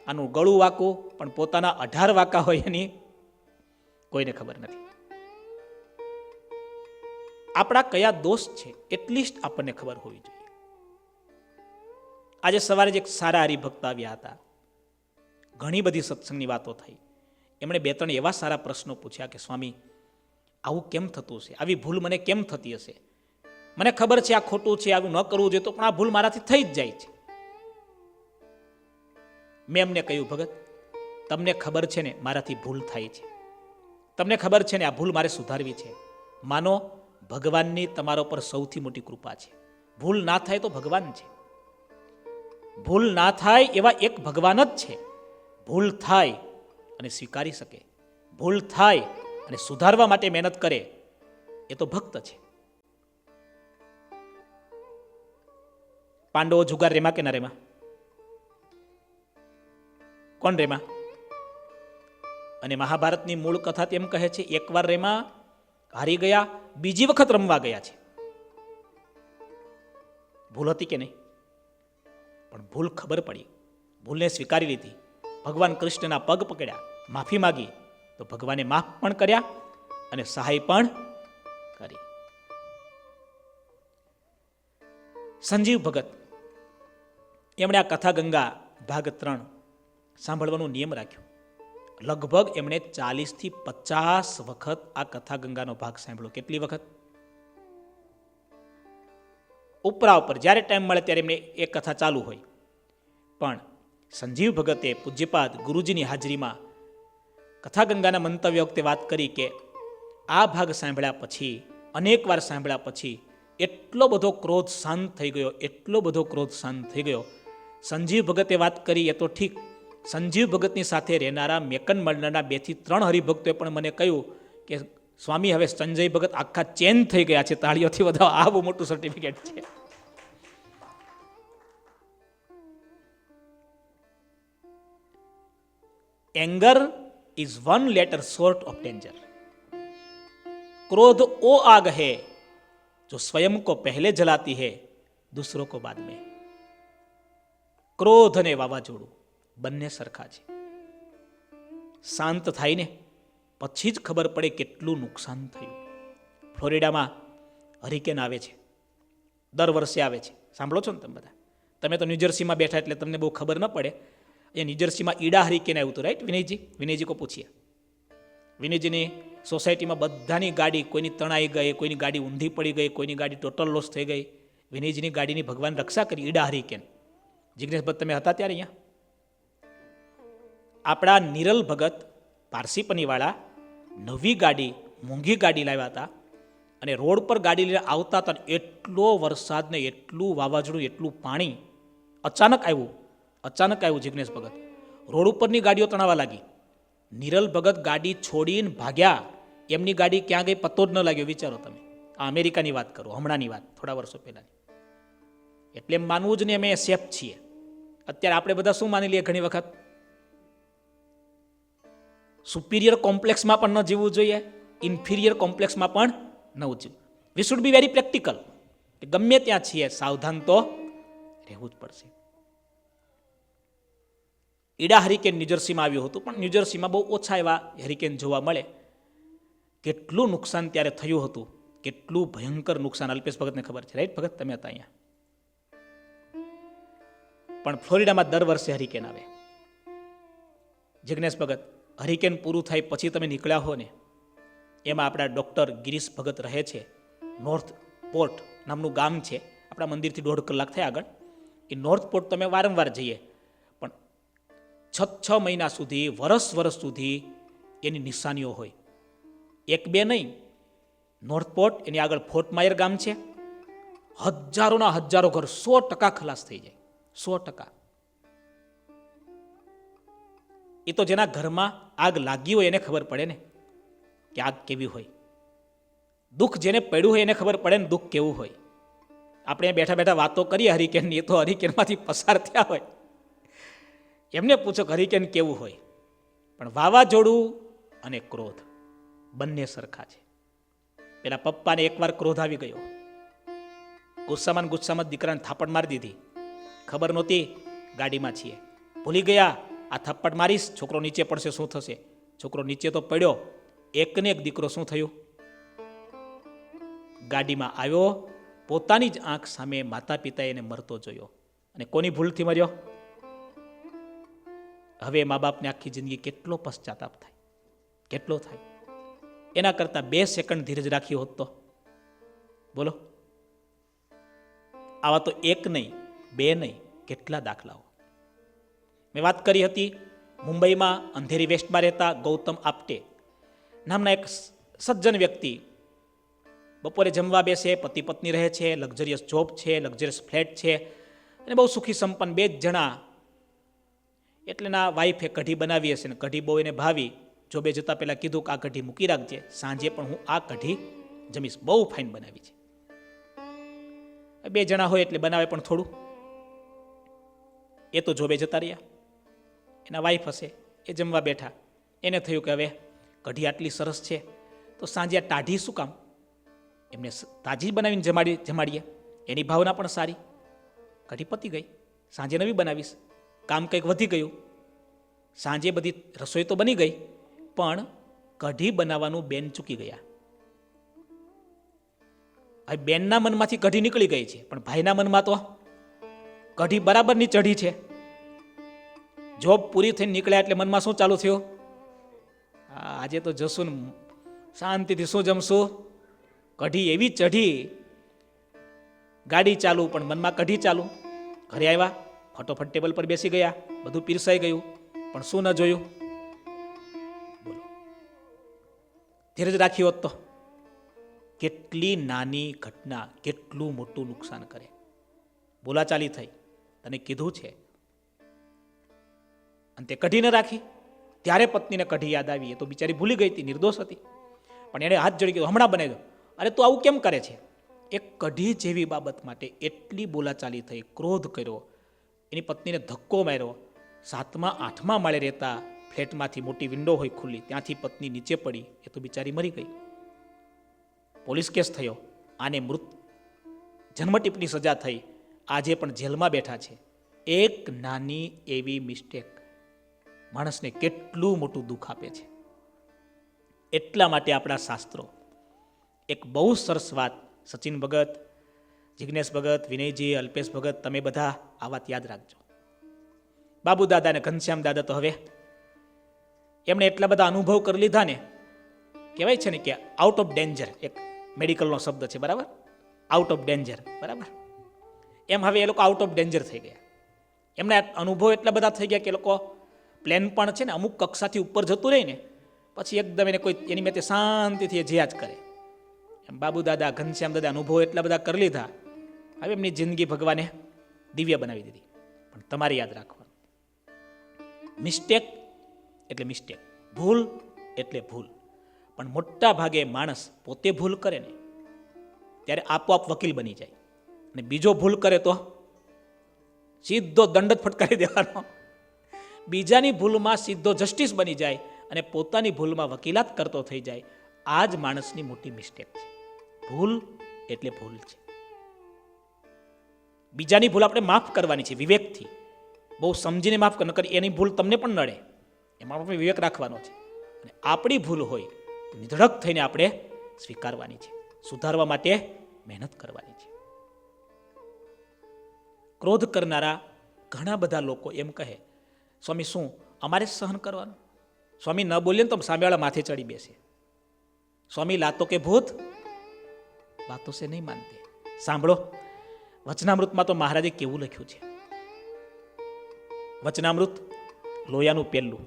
આનું ગળું વાકું, પણ પોતાના 18 વાકા હોય એની કોઈને ખબર નથી. આપણા કયા દોષ છે એટલીસ્ટ આપણને ખબર હોવી જોઈએ. આજે સવારે જ એક સારા હરિભક્ત આવ્યા હતા. ઘણી બધી સત્સંગની વાતો થઈ. એમણે 2-3 એવા સારા પ્રશ્નો પૂછ્યા કે સ્વામી, આવું કેમ થતું હશે? આવી ભૂલ મને કેમ થતી હશે? મને ખબર છે આ ખોટું છે, આવું ન કરવું જોઈએ, તો પણ આ ભૂલ મારાથી થઈ જ જાય છે. મેં એમને કહ્યું, ભગત, તમને ખબર છે ને મારાથી ભૂલ થાય છે, તમને ખબર છે ને આ ભૂલ મારે સુધારવી છે. માનો ભગવાનની તમારા પર સૌથી મોટી કૃપા છે. ભૂલ ના થાય તો ભગવાન છે. ભૂલ ના થાય એવા એક ભગવાન જ છે. ભૂલ થાય અને સ્વીકારી શકે, ભૂલ થાય અને સુધારવા માટે મહેનત કરે, એ તો ભક્ત છે. પાંડવો જુગાર રેમા કે ના રેમા? કોણ રેમા? અને મહાભારતની મૂળ કથા તેમ કહે છે, એકવાર રેમા હારી ગયા, બીજી વખત રમવા ગયા છે. ભૂલ હતી કે નહીં? પણ ભૂલ ખબર પડી, ભૂલને સ્વીકારી લીધી, ભગવાન કૃષ્ણના પગ પકડ્યા, માફી માગી, તો ભગવાને માફ પણ કર્યા અને સહાય પણ કરી. સંજીવ ભગત એમણે આ કથા ગંગા ભાગ 3 સાંભળવાનો નિયમ રાખ્યો. લગભગ એમણે 40 થી 50 વખત આ કથા ગંગાનો ભાગ સાંભળ્યો. કેટલી વખત? ઉપરા ઉપર જ્યારે ટાઈમ મળે ત્યારે એમને એક કથા ચાલુ હોય. પણ સંજીવ ભગતે પૂજ્યપાદ ગુરુજીની હાજરીમાં કથા ગંગાના મંતવ્ય વખતે વાત કરી કે આ ભાગ સાંભળ્યા પછી, અનેક વાર સાંભળ્યા પછી એટલો બધો ક્રોધ શાંત થઈ ગયો, એટલો બધો ક્રોધ શાંત થઈ ગયો. સંજીવ ભગતે વાત કરી એ તો ઠીક, સંજીવ ભગતની સાથે રહેનારા મેકન મંડળના 2 થી 3 હરિભક્તોએ પણ મને કહ્યું કે સ્વામી, હવે સંજય ભગત આખા ચેન્જ થઈ ગયા છે, તાળીઓથી વધાવો. આ બહુ મોટું સર્ટિફિકેટ છે. Anger is 1 letter short of danger. क्रोध वो आग है जो स्वयं को पहले जलाती है, दूसरों को बाद में. क्रोध અને વાવાઝોડું બંને સરખા છે. શાંત થાય ને પછી જ ખબર પડે કેટલું નુકસાન થયું. ફ્લોરિડામાં હરિકેન આવે છે, દર વર્ષે આવે છે. સાંભળો છો ને તમે બધા? તમે તો ન્યૂજર્સીમાં બેઠા એટલે તમને બહુ ખબર ન પડે. એ ન્યૂજર્સીમાં ઈડા હરિકેન આવ્યું હતું, રાઈટ વિનયજી કો પૂછીએ. વિનયજીની સોસાયટીમાં બધાની ગાડી, કોઈની તણાઈ ગઈ, કોઈની ગાડી ઊંધી પડી ગઈ, કોઈની ગાડી ટોટલ લોસ થઈ ગઈ. વિનયજીની ગાડીની ભગવાન રક્ષા કરી. ઈડા હરિકેન. જિગ્નેશ ભગત તમે હતા ત્યારે અહીંયા? આપણા નિરલ ભગત પારસીપનીવાળા નવી ગાડી, મોંઘી ગાડી લાવ્યા હતા અને રોડ પર ગાડી લઈને આવતા હતા. એટલો વરસાદ ને એટલું વાવાઝોડું, એટલું પાણી અચાનક આવ્યું જિગ્નેશ ભગત. રોડ ઉપરની ગાડીઓ તણાવા લાગી. નિરલ ભગત ગાડી છોડીને ભાગ્યા. એમની ગાડી ક્યાં ગઈ પતો જ ન લાગ્યો. વિચારો તમે. આ અમેરિકાની વાત કરો, હમણાંની વાત, થોડા વર્ષો પહેલાની. એટલે એમ માનવું જ નહીં અમે સેફ છીએ. અત્યારે આપણે બધા શું માની લઈએ ઘણી વખત? સુપિરિયર કોમ્પ્લેક્સમાં પણ ન જીવવું જોઈએ, ઇન્ફિરિયર કોમ્પ્લેક્સમાં પણ ન જીવવું. We should be very practical. ગમે ત્યાં છીએ સાવધાન તો રહેવું જ પડશે. ઈડા હરિકેન ન્યૂજર્સીમાં આવ્યું હતું, પણ ન્યૂજર્સીમાં બહુ ઓછા એવા હરિકેન જોવા મળે. કેટલું નુકસાન ત્યારે થયું હતું, કેટલું ભયંકર નુકસાન. અલ્પેશ ભગતને ખબર છે, રાઈટ ભગત? તમે હતા અહીંયા. પણ ફ્લોરિડામાં દર વર્ષે હરિકેન આવે. જિગ્નેશ ભગત, હરિકેન પૂરું થાય પછી તમે નીકળ્યા હો ને, એમાં આપણા ડૉક્ટર ગિરીશ ભગત રહે છે. નોર્થ પોર્ટ નામનું ગામ છે, આપણા મંદિરથી 1.5 કલાક થાય આગળ. એ નોર્થ પોર્ટ તમે વારંવાર જઈએ, પણ 6 મહિના સુધી, વર્ષ સુધી એની નિશાનીઓ હોય. 1-2 નહીં. નોર્થ પોર્ટ, એની આગળ ફોર્ટ માયર ગામ છે. હજારોના હજારો ઘર 100% ખલાસ થઈ જાય. 100%. એ તો જેના ઘરમાં આગ લાગી હોય એને ખબર પડે ને કે આગ કેવી હોય. દુઃખ જેને પડ્યું હોય એને ખબર પડે ને દુઃખ કેવું હોય. આપણે બેઠા બેઠા વાતો કરીએ હરિકેનની, એ તો હરિકેનમાંથી પસાર થયા હોય. એમને પૂછો કે હરિકેન કેવું હોય. પણ વાવાઝોડું અને ક્રોધ બંને સરખા છે. પેલા પપ્પાને એકવાર ક્રોધ આવી ગયો, ગુસ્સામાં દીકરાને થાપડ મારી દીધી. ખબર નહોતી ગાડીમાં છીએ, ભૂલી ગયા આ થપ્પડ મારીશ છોકરો નીચે પડશે શું થશે. છોકરો નીચે તો પડ્યો, એકને એક દીકરો શું થયું, ગાડીમાં આવ્યો, પોતાની જ આંખ સામે માતા પિતાએ એને મરતો જોયો. અને કોની ભૂલથી મર્યો? હવે મા બાપને આખી જિંદગી કેટલો પશ્ચાતાપ થાય, કેટલો થાય. એના કરતા 2 સેકન્ડ ધીરજ રાખી હોત તો બોલો. આવા તો 1 નહીં 2 નહીં, કેટલા દાખલાઓ. મેં વાત કરી હતી મુંબઈમાં અંધેરી વેસ્ટમાં રહેતા ગૌતમ આપટે નામના એક સજ્જન વ્યક્તિ બપોરે જમવા બેસે, પતિ પત્ની રહે છે, લક્ઝરિયસ જોબ છે, લક્ઝરિયસ ફ્લેટ છે, અને બહુ સુખી સંપન્ન 2 જ જણા. એટલે ના વાઈફે કઢી બનાવી હશે ને કઢી બહુ એને ભાવી. જોબે જતા પહેલાં કીધું કે આ કઢી મૂકી રાખજે, સાંજે પણ હું આ કઢી જમીશ, બહુ ફાઇન બનાવી છે. 2 જણા હોય એટલે બનાવે પણ થોડું. એ તો જોબે જતા રહ્યા, એના વાઈફ હશે, એ જમવા બેઠા. એને થયું કે હવે કઢી આટલી સરસ છે તો સાંજે આ ટાઢી શું કામ, એમને તાજી બનાવીને જમાડીએ. એની ભાવના પણ સારી. કઢી પતી ગઈ, સાંજે નવી બનાવીશ. કામ કંઈક વધી ગયું, સાંજે બધી રસોઈ તો બની ગઈ પણ કઢી બનાવવાનું બેન ચૂકી ગયા. હવે બેનના મનમાંથી કઢી નીકળી ગઈ છે, પણ ભાઈના મનમાં તો કઢી બરાબરની ચઢી છે. જોબ પૂરી થઈને નીકળ્યા એટલે મનમાં શું ચાલુ થયું, આજે તો જશું ને શાંતિથી શું જમશું. કઢી એવી ચઢી, ગાડી ચાલુ પણ મનમાં કઢી ચાલુ. ઘરે આવ્યા, ફટોફટ ટેબલ પર બેસી ગયા, બધું પીરસાઈ ગયું, પણ શું ન જોયું બોલો. ધીરજ રાખી હોત તો કેટલી નાની ઘટના કેટલું મોટું નુકસાન કરે. બોલાચાલી થઈ, તને કીધું છે, અને તે કઢી ન રાખી. ત્યારે પત્નીને કઢી યાદ આવી, એ તો બિચારી ભૂલી ગઈ હતી, નિર્દોષ હતી, પણ એણે હાથ જોડી કીધું હમણાં બનાવી દો. અરે તું આવું કેમ કરે છે? એક કઢી જેવી બાબત માટે એટલી બોલાચાલી થઈ, ક્રોધ કર્યો, એની પત્નીને ધક્કો માર્યો. 7મા 8મા માળે રહેતા ફ્લેટમાંથી મોટી વિન્ડો હોય ખુલ્લી, ત્યાંથી પત્ની નીચે પડી, એ તો બિચારી મરી ગઈ. પોલીસ કેસ થયો, આને મૃત જન્મટીપની સજા થઈ, આજે પણ જેલમાં બેઠા છે. એક નાની એવી મિસ્ટેક માણસને કેટલું મોટું દુઃખ આપે છે. એટલા માટે આપણા શાસ્ત્રો એક બહુ સરસ વાત, સચિન ભગત, જિજ્ઞેશ ભગત, વિનયજી, અલ્પેશ ભગત, તમે બધા આ વાત યાદ રાખજો. બાબુ દાદા અને ઘનશ્યામ દાદા તો હવે એમણે એટલા બધા અનુભવ કરી લીધા ને, કહેવાય છે ને કે આઉટ ઓફ ડેન્જર, એક મેડિકલનો શબ્દ છે, બરાબર, આઉટ ઓફ ડેન્જર, બરાબર. એમ હવે એ લોકો આઉટ ઓફ ડેન્જર થઈ ગયા. એમના અનુભવ એટલા બધા થઈ ગયા કે એ લોકો પ્લેન પણ છે ને અમુક કક્ષાથી ઉપર જતું રહી ને પછી એકદમ એને કોઈ એની મેં શાંતિથી જ્યાં જ કરે. એમ બાબુ દાદા, ઘનશ્યામ દાદા અનુભવ એટલા બધા કરી લીધા, હવે એમની જિંદગી ભગવાને દિવ્ય બનાવી દીધી. પણ તમારે યાદ રાખવાનું, મિસ્ટેક એટલે મિસ્ટેક, ભૂલ એટલે ભૂલ. પણ મોટા ભાગે માણસ પોતે ભૂલ કરે ને ત્યારે આપોઆપ વકીલ બની જાય, અને બીજો ભૂલ કરે તો સીધો દંડ જ ફટકારી દેવાનો. બીજાની ભૂલમાં સીધો જસ્ટિસ બની જાય અને પોતાની ભૂલમાં વકીલાત કરતો થઈ જાય. આ જ માણસની મોટી મિસ્ટેક છે. ભૂલ એટલે ભૂલ છે. બીજાની ભૂલ આપણે માફ કરવાની છે વિવેકથી, બહુ સમજીને માફ કર, નકર એની ભૂલ તમને પણ નડે. એમાં આપણે વિવેક રાખવાનો છે. અને આપણી ભૂલ હોય તો નિધડક થઈને આપણે સ્વીકારવાની છે, સુધારવા માટે મહેનત કરવાની છે. ક્રોધ કરનારા ઘણા બધા લોકો એમ કહે, સ્વામી શું અમારે સહન કરવાનું? સ્વામી ન બોલીએ ને તો સામેવાળા માથે ચડી બેસે. સ્વામી લાતો કે ભૂત બાતો સે નહીં માનતે. સાંભળો, વચનામૃતમાં તો મહારાજે કેવું લખ્યું છે. વચનામૃત લોયાનું પહેલું.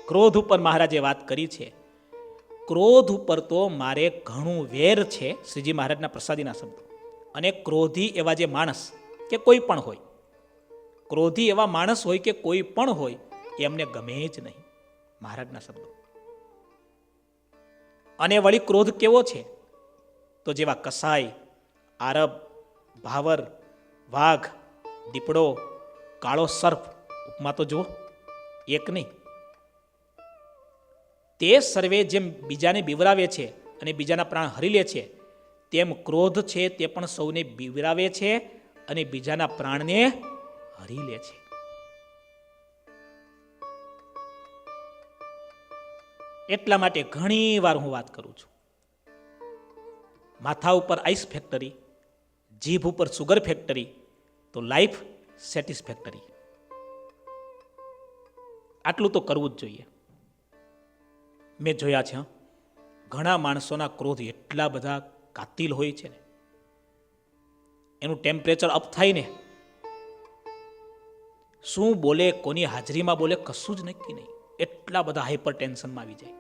ક્રોધ ઉપર મહારાજે વાત કરી છે. ક્રોધ ઉપર તો મારે ઘણું વેર છે, શ્રીજી મહારાજના પ્રસાદીના શબ્દો. અને ક્રોધી એવા જે માણસ કે કોઈ પણ હોય, ક્રોધી એવા માણસ હોય કે કોઈ પણ હોય, એ અમને ગમે જ નહીં. મહારાજના શબ્દો. અને વળી ક્રોધ કેવો છે? તો જેવા કસાઈ, આરબ, ભાવર, વાઘ, દીપડો, કાળો સર્પ, ઉપમા તો જુઓ, એક નહીં. તે સર્વે જેમ બીજાને બિવરાવે છે અને બીજાના પ્રાણ હરી લે છે, તેમ ક્રોધ છે તે પણ સૌને બિવરાવે છે અને બીજાના પ્રાણને હરી લે છે. એટલા માટે ઘણી વાર હું વાત કરું છું, માથા ઉપર આઈસ ફેક્ટરી, જીભ ઉપર સુગર ફેક્ટરી, તો લાઈફ સેટિસ્ફેક્ટરી. આટલું તો કરવું જ જોઈએ. મેં જોયા છે ઘણા માણસોના ક્રોધ એટલા બધા કાતિલ હોય છે ને, એનું ટેમ્પરેચર અપ થાય ને, શું બોલે, કોની હાજરીમાં બોલે, કશું જ નક્કી નહીં. એટલા બધા હાઈપર ટેન્શનમાં આવી જાય.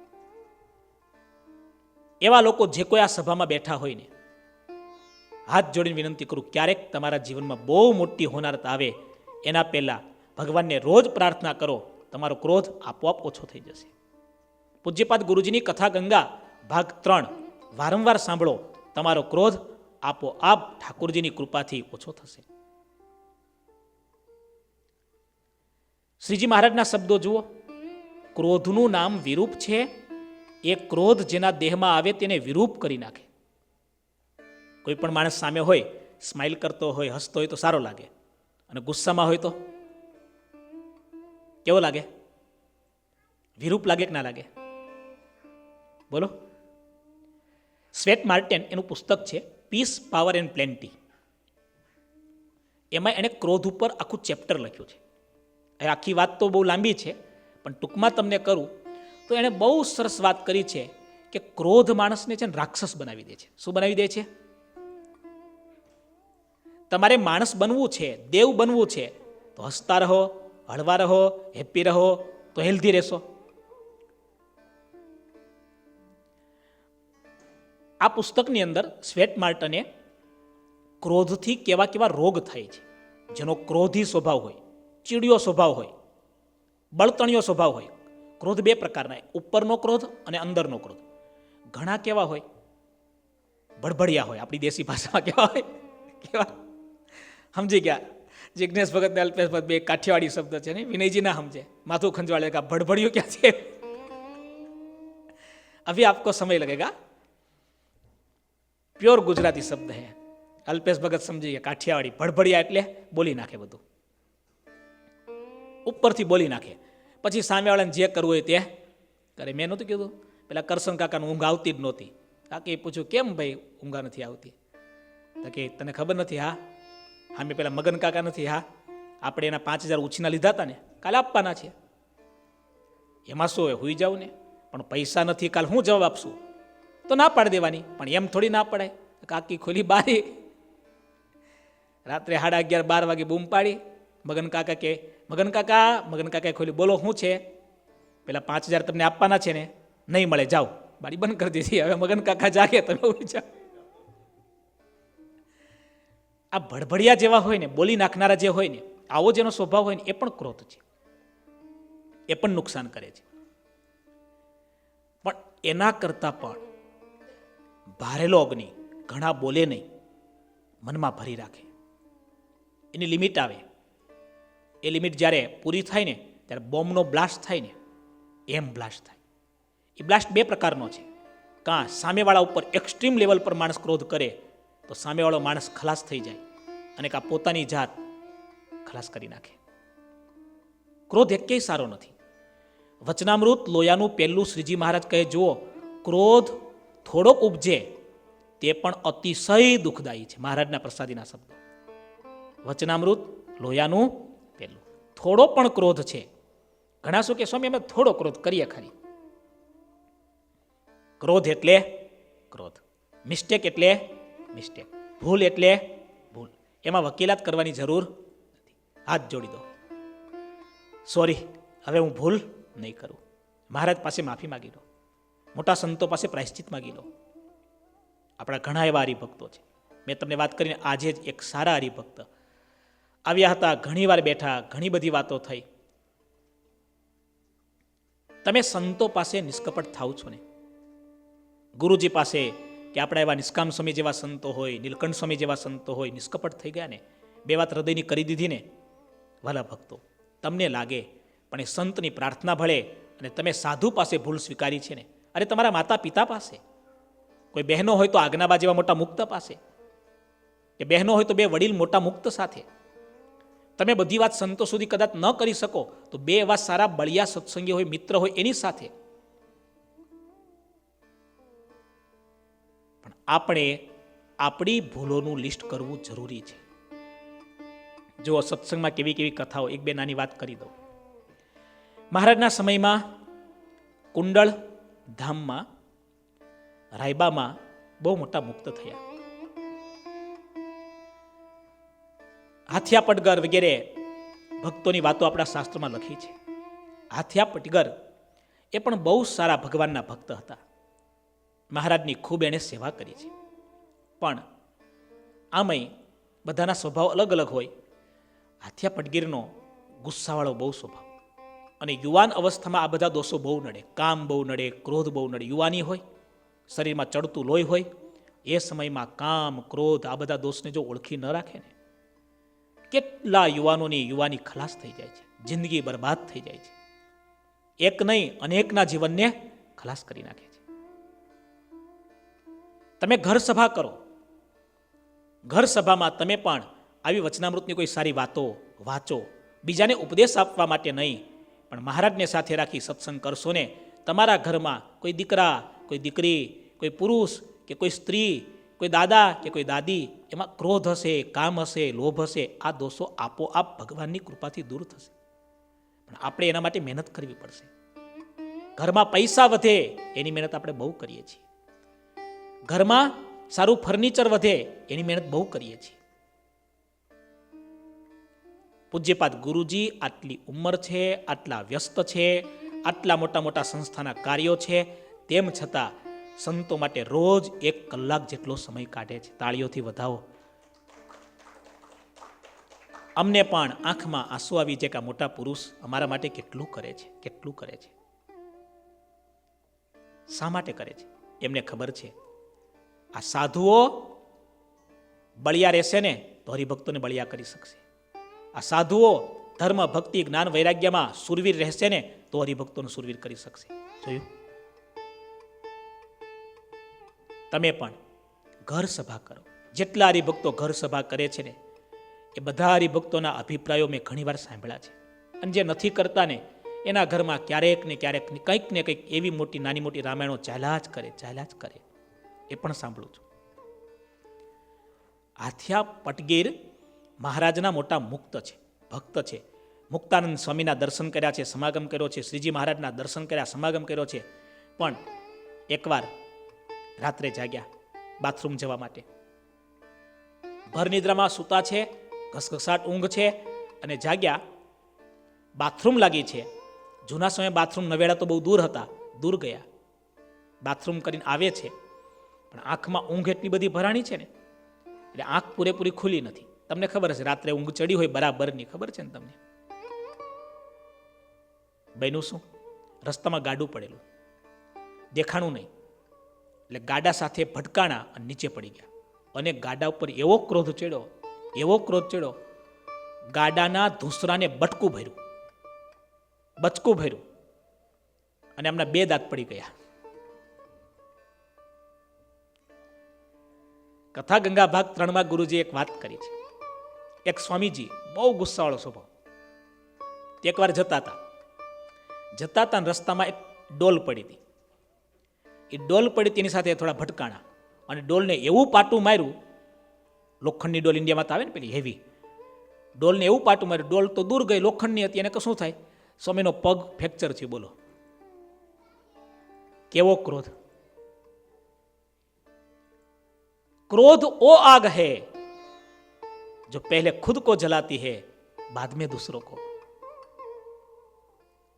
એવા લોકો જે કોઈ આ સભામાં બેઠા હોય ને, હાથ જોડીને વિનંતી કરું, ક્યારેક તમારા જીવનમાં બહુ મોટી હોનારત આવે એના પહેલા ભગવાનને રોજ પ્રાર્થના કરો, તમારો ક્રોધ આપોઆપ ઓછો થઈ જશે. પૂજ્યપાદ ગુરુજીની કથા ગંગા ભાગ 3 વારંવાર સાંભળો, તમારો ક્રોધ આપોઆપ ઠાકોરજીની કૃપાથી ઓછો થશે. શ્રીજી મહારાજના શબ્દો જુઓ, ક્રોધનું નામ વિરૂપ છે. એ ક્રોધ જેના દેહમાં આવે તેને વિરૂપ કરી નાખે. કોઈ પણ માણસ સામે હોય, સ્માઇલ કરતો હોય, હસતો હોય તો સારો લાગે, અને ગુસ્સામાં હોય તો કેવો લાગે? વિરૂપ લાગે કે ના લાગે? બોલો. સ્વેટ માર્ટેન એનું પુસ્તક છે પીસ, પાવર એન્ડ પ્લેન્ટી. એમાં એણે ક્રોધ ઉપર આખું ચેપ્ટર લખ્યું છે. એ આખી વાત તો બહુ લાંબી છે, પણ ટૂંકમાં તમને કરું તો એણે બહુ સરસ વાત કરી છે કે ક્રોધ માણસને છે ને રાક્ષસ બનાવી દે છે. શું બનાવી દે છે? તમારે માણસ બનવું છે, દેવ બનવું છે, તો હસતા રહો, હળવા રહો, હેપી રહો, તો હેલ્ધી રહેશો. આ પુસ્તકની અંદર સ્વેટ માર્ટને ક્રોધથી કેવા કેવા રોગ થાય છે. જેનો ક્રોધી સ્વભાવ હોય, ચીડિયો સ્વભાવ હોય, બળતણિયો સ્વભાવ હોય. ક્રોધ બે પ્રકારના, ઉપરનો ક્રોધ અને અંદરનો ક્રોધ. ઘણા કેવા હોય? ભડભડિયા હોય. આપણી દેશી ભાષામાં કેવા હોય? કેવા? સમજી ગયા? જિજ્ઞેશ ભગત ને અલ્પેશ ભગત બે કાઠિયાવાડી શબ્દ છે ને, વિનયજી ના સમજે, માથું ખંજવાળે કા ભડભડિયું ક્યાં છે? અભી આપકો સમય लगेगा. પ્યોર ગુજરાતી શબ્દ હે. અલ્પેશ ભગત સમજી ગયા, કાઠિયાવાડી. ભડભડિયા એટલે બોલી નાખે, બધું ઉપરથી બોલી નાખે, પછી સામેવાળાને જે કરવું હોય તે કરે. મેં નહોતું કીધું પેલા કરશન કાકાને ઊંઘ આવતી જ નહોતી. કાકી પૂછ્યું, કેમ ભાઈ ઊંઘા નથી આવતી? તો કે તને ખબર નથી? હા. હા, મેં પેલા મગન કાકા નથી? હા. આપણે એના 5,000 ઉછીના લીધા હતા ને, કાલે આપવાના છે. એમાં શું હોય, હુઈ જાવ ને. પણ પૈસા નથી, કાલ હું જવાબ આપશું? તો ના પાડી દેવાની. પણ એમ થોડી ના પડાય. કાકી ખોલી બારી, રાત્રે 11:30-12 વાગે બૂમ પાડી. મગન કાકાએ ખોલી, બોલો શું છે? પેલા 5,000 તમને આપવાના છે ને, નહીં મળે, જાઓ. બારી બંધ કરી દીધી. હવે મગન કાકા જાગે, તમે ઉઈ જાઓ. આ ભડભડિયા જેવા હોય ને, બોલી નાખનારા જે હોય ને, આવો જેનો સ્વભાવ હોય ને, એ પણ ક્રોધ છે, એ પણ નુકસાન કરે છે. પણ એના કરતા પણ ભારેલો અગ્નિ, ઘણા બોલે નહીં, મનમાં ભરી રાખે. એની લિમિટ આવે. એ લિમિટ જ્યારે પૂરી થાય ને, ત્યારે બોમ્બનો બ્લાસ્ટ થાય ને, એમ બ્લાસ્ટ થાય. એ બ્લાસ્ટ બે પ્રકારનો છે. કાં સામેવાળા ઉપર એક્સ્ટ્રીમ લેવલ પર માણસ ક્રોધ કરે તો સામેવાળો માણસ ખલાસ થઈ જાય, અને કાં પોતાની જાત ખલાસ કરી નાખે. ક્રોધ એકેય સારો નથી. વચનામૃત લોયાનું પહેલું શ્રીજી મહારાજ કહે, જુઓ, ક્રોધ થોડોક ઉપજે તે પણ અતિશય દુઃખદાયી છે. મહારાજના પ્રસાદીના શબ્દો. વચનામૃત લોયાનું પહેલું. થોડો પણ ક્રોધ છે. ઘણા શું કે સ્વામી અમે થોડો ક્રોધ કરીએ ખરી. ક્રોધ એટલે ક્રોધ, મિસ્ટેક એટલે મિસ્ટેક, ભૂલ એટલે ભૂલ. એમાં વકીલાત કરવાની જરૂર નથી. હાથ જોડી દો, સોરી, હવે હું ભૂલ નહીં કરું. મહારાજ પાસે માફી માગી લો, મોટા સંતો પાસે પ્રાયશ્ચિત માગી લો. આપણા ઘણા એવા હરિભક્તો છે. મેં તમને વાત કરીને આજે જ એક સારા હરિભક્ત આવ્યા હતા. ઘણી વાર બેઠા, ઘણી બધી વાતો થઈ. તમે સંતો પાસે નિષ્કપટ થાવ છો ને, ગુરુજી પાસે કે આપણા એવા નિષ્કામ સ્વામી જેવા સંતો હોય, નીલકંઠ સ્વામી જેવા સંતો હોય, નિષ્કપટ થઈ ગયા ને, બે વાત હૃદયની કરી દીધી ને, વાલા ભક્તો, તમને લાગે પણ એ સંતની પ્રાર્થના ભળે અને તમે સાધુ પાસે ભૂલ સ્વીકારી છે ને, અરે તમારા માતા પિતા પાસે, કોઈ બહેનો હોય તો આજ્ઞાબા જેવા મોટા મુક્ત પાસે, કે બહેનો હોય તો બે વડીલ મોટા મુક્ત સાથે, તમે બધી વાત સંતો સુધી કદાચ ન કરી શકો તો બે એવા સારા બળિયા સત્સંગી હોય, મિત્ર હોય, એની સાથે. પણ આપણે આપણી ભૂલોનું લિસ્ટ કરવું જરૂરી છે. જો સત્સંગમાં કેવી કેવી કથાઓ, એક બે નાની વાત કરી દઉં. મહારાજના સમયમાં કુંડળ ધામમાં, રાયબામાં બહુ મોટા મુક્ત થયા. હાથિયા પટગર વગેરે ભક્તોની વાતો આપણા શાસ્ત્રમાં લખી છે. હાથિયા પટગર એ પણ બહુ સારા ભગવાનના ભક્ત હતા. મહારાજની ખૂબ એણે સેવા કરી છે. પણ આમાંય બધાના સ્વભાવ અલગ અલગ હોય. હાથિયા પટગીરનો ગુસ્સાવાળો બહુ સ્વભાવ, અને યુવાન અવસ્થામાં આ બધા દોષો બહુ નડે. કામ બહુ નડે, ક્રોધ બહુ નડે. યુવાની હોય, શરીરમાં ચડતું લોહી હોય, એ સમયમાં કામ, ક્રોધ, આ બધા દોષને જો ઓળખી ન રાખે ને, કેટલા યુવાનોની યુવાની ખલાસ થઈ જાય છે, જિંદગી બરબાદ થઈ જાય છે. એક નહીં, અનેકના જીવનને ખલાસ કરી નાખે છે. તમે ઘર સભા કરો, ઘર સભામાં તમે પણ આવી વચનામૃતની કોઈ સારી વાતો વાંચો. બીજાને ઉપદેશ આપવા માટે નહીં, પણ મહારાજને સાથે રાખી સત્સંગ કરશો ને, તમારા ઘરમાં કોઈ દીકરા, કોઈ દીકરી, કોઈ પુરુષ કે કોઈ સ્ત્રી, કોઈ દાદા કે કોઈ દાદી, એમાં ક્રોધ હશે, કામ હશે, લોભ હશે, આ દોષો આપોઆપ ભગવાનની કૃપાથી દૂર થશે. પણ આપણે એના માટે મહેનત કરવી પડશે. ઘરમાં પૈસા વધે એની મહેનત આપણે બહુ કરીએ છીએ. ઘરમાં સારું ફર્નિચર વધે એની મહેનત બહુ કરીએ છીએ. પૂજ્યપાદ ગુરુજી આટલી ઉંમર છે, આટલા વ્યસ્ત છે, આટલા મોટા મોટા સંસ્થાના કાર્યો છે, તેમ છતાં સંતો માટે રોજ 1 કલાક જેટલો સમય કાઢે છે. તાળીઓથી વધાવો. અમને પણ આંખમાં આંસુ આવી જાય કે આ મોટા પુરુષ અમારા માટે કેટલું કરે છે, કેટલું કરે છે. શા માટે કરે છે? એમને ખબર છે આ સાધુઓ બળિયા રહેશે ને તો હરિભક્તોને બળિયા કરી શકશે. આ સાધુઓ ધર્મ, ભક્તિ, જ્ઞાન, વૈરાગ્યમાં સુરવીર રહેશે ને તો હરિભક્તોને સુરવીર કરી શકશે. જોયું? તમે પણ ઘર સભા કરો. જેટલા હરિભક્તો ઘર સભા કરે છે ને, એ બધા હરિભક્તોના અભિપ્રાયો મેં ઘણીવાર સાંભળ્યા છે. અને જે નથી કરતા ને, એના ઘરમાં ક્યારેક ને કંઈક ને કંઈક એવી મોટી નાની મોટી રામાયણો ચાલ્યા જ કરે. એ પણ સાંભળું છું. હાથિયા પટગીર મહારાજના મોટા મુક્ત છે, ભક્ત છે. મુક્તાનંદ સ્વામીના દર્શન કર્યા છે, સમાગમ કર્યો છે. શ્રીજી મહારાજના દર્શન કર્યા, સમાગમ કર્યો છે. પણ એકવાર રાત્રે જાગ્યા બાથરૂમ જવા માટે. ભર નિદ્રામાં સૂતા છે, ઘસઘસાટ ઊંઘ છે, અને જાગ્યા. બાથરૂમ લાગી છે. જૂના સમયે બાથરૂમ નવેડા તો બહુ દૂર હતા, દૂર ગયા. બાથરૂમ કરીને આવે છે, પણ આંખમાં ઊંઘ એટલી બધી ભરાણી છે ને, એટલે આંખ પૂરેપૂરી ખુલી નથી. તમને ખબર છે રાત્રે ઊંઘ ચડી હોય બરાબરની, ખબર છે ને તમને? બન્યું શું? રસ્તામાં ગાડું પડેલું, દેખાણું નહીં, એટલે ગાડા સાથે ભટકાણા અને નીચે પડી ગયા. અને ગાડા ઉપર એવો ક્રોધ ચડ્યો, ગાડાના ધૂસરાને બચકું ભર્યું, અને એમના 2 દાંત પડી ગયા. કથા ગંગા ભાગ 3માં ગુરુજી એક વાત કરી છે. એક સ્વામીજી બહુ ગુસ્સાવાળો સ્વભાવ. એકવાર જતા હતા રસ્તામાં એક ડોલ પડી હતી. એ ડોલ પડી તેની સાથે થોડા ભટકાણા, અને ડોલને એવું પાટું માર્યું, લોખંડની ડોલ ઇન્ડિયામાં તો આવે ને પેલી હેવી, ડોલને એવું પાટું માર્યું, ડોલ તો દૂર ગઈ, લોખંડની હતી, એને કશું થાય? સ્વામીનો પગ ફ્રેક્ચર છે. બોલો કેવો ક્રોધ! क्रोध वो आग है जो पहले खुद को जलाती है बाद में दूसरों को.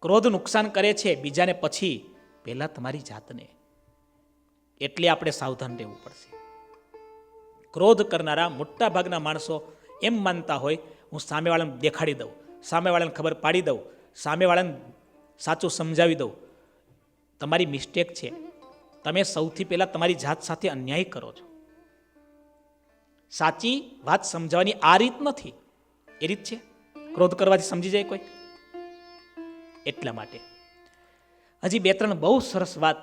ક્રોધ નુકસાન કરે છે બીજાને, પછી પહેલા તમારી જાતને. એટલે આપણે સાવધાન રહેવું પડશે. ક્રોધ કરનારા મોટા ભાગના માણસો એમ માનતા હોય, હું સામેવાળાને દેખાડી દઉં, સામેવાળાને ખબર પાડી દઉં, સામેવાળાને સાચું સમજાવી દઉં, તમારી મિસ્ટેક છે. તમે સૌથી પહેલાં તમારી જાત સાથે અન્યાય કરો છો. સાચી વાત સમજાવવાની આ રીત નથી. એ રીત છે ક્રોધ કરવાથી સમજી જાય કોઈ? એટલા માટે હજી 2-3 બહુ સરસ વાત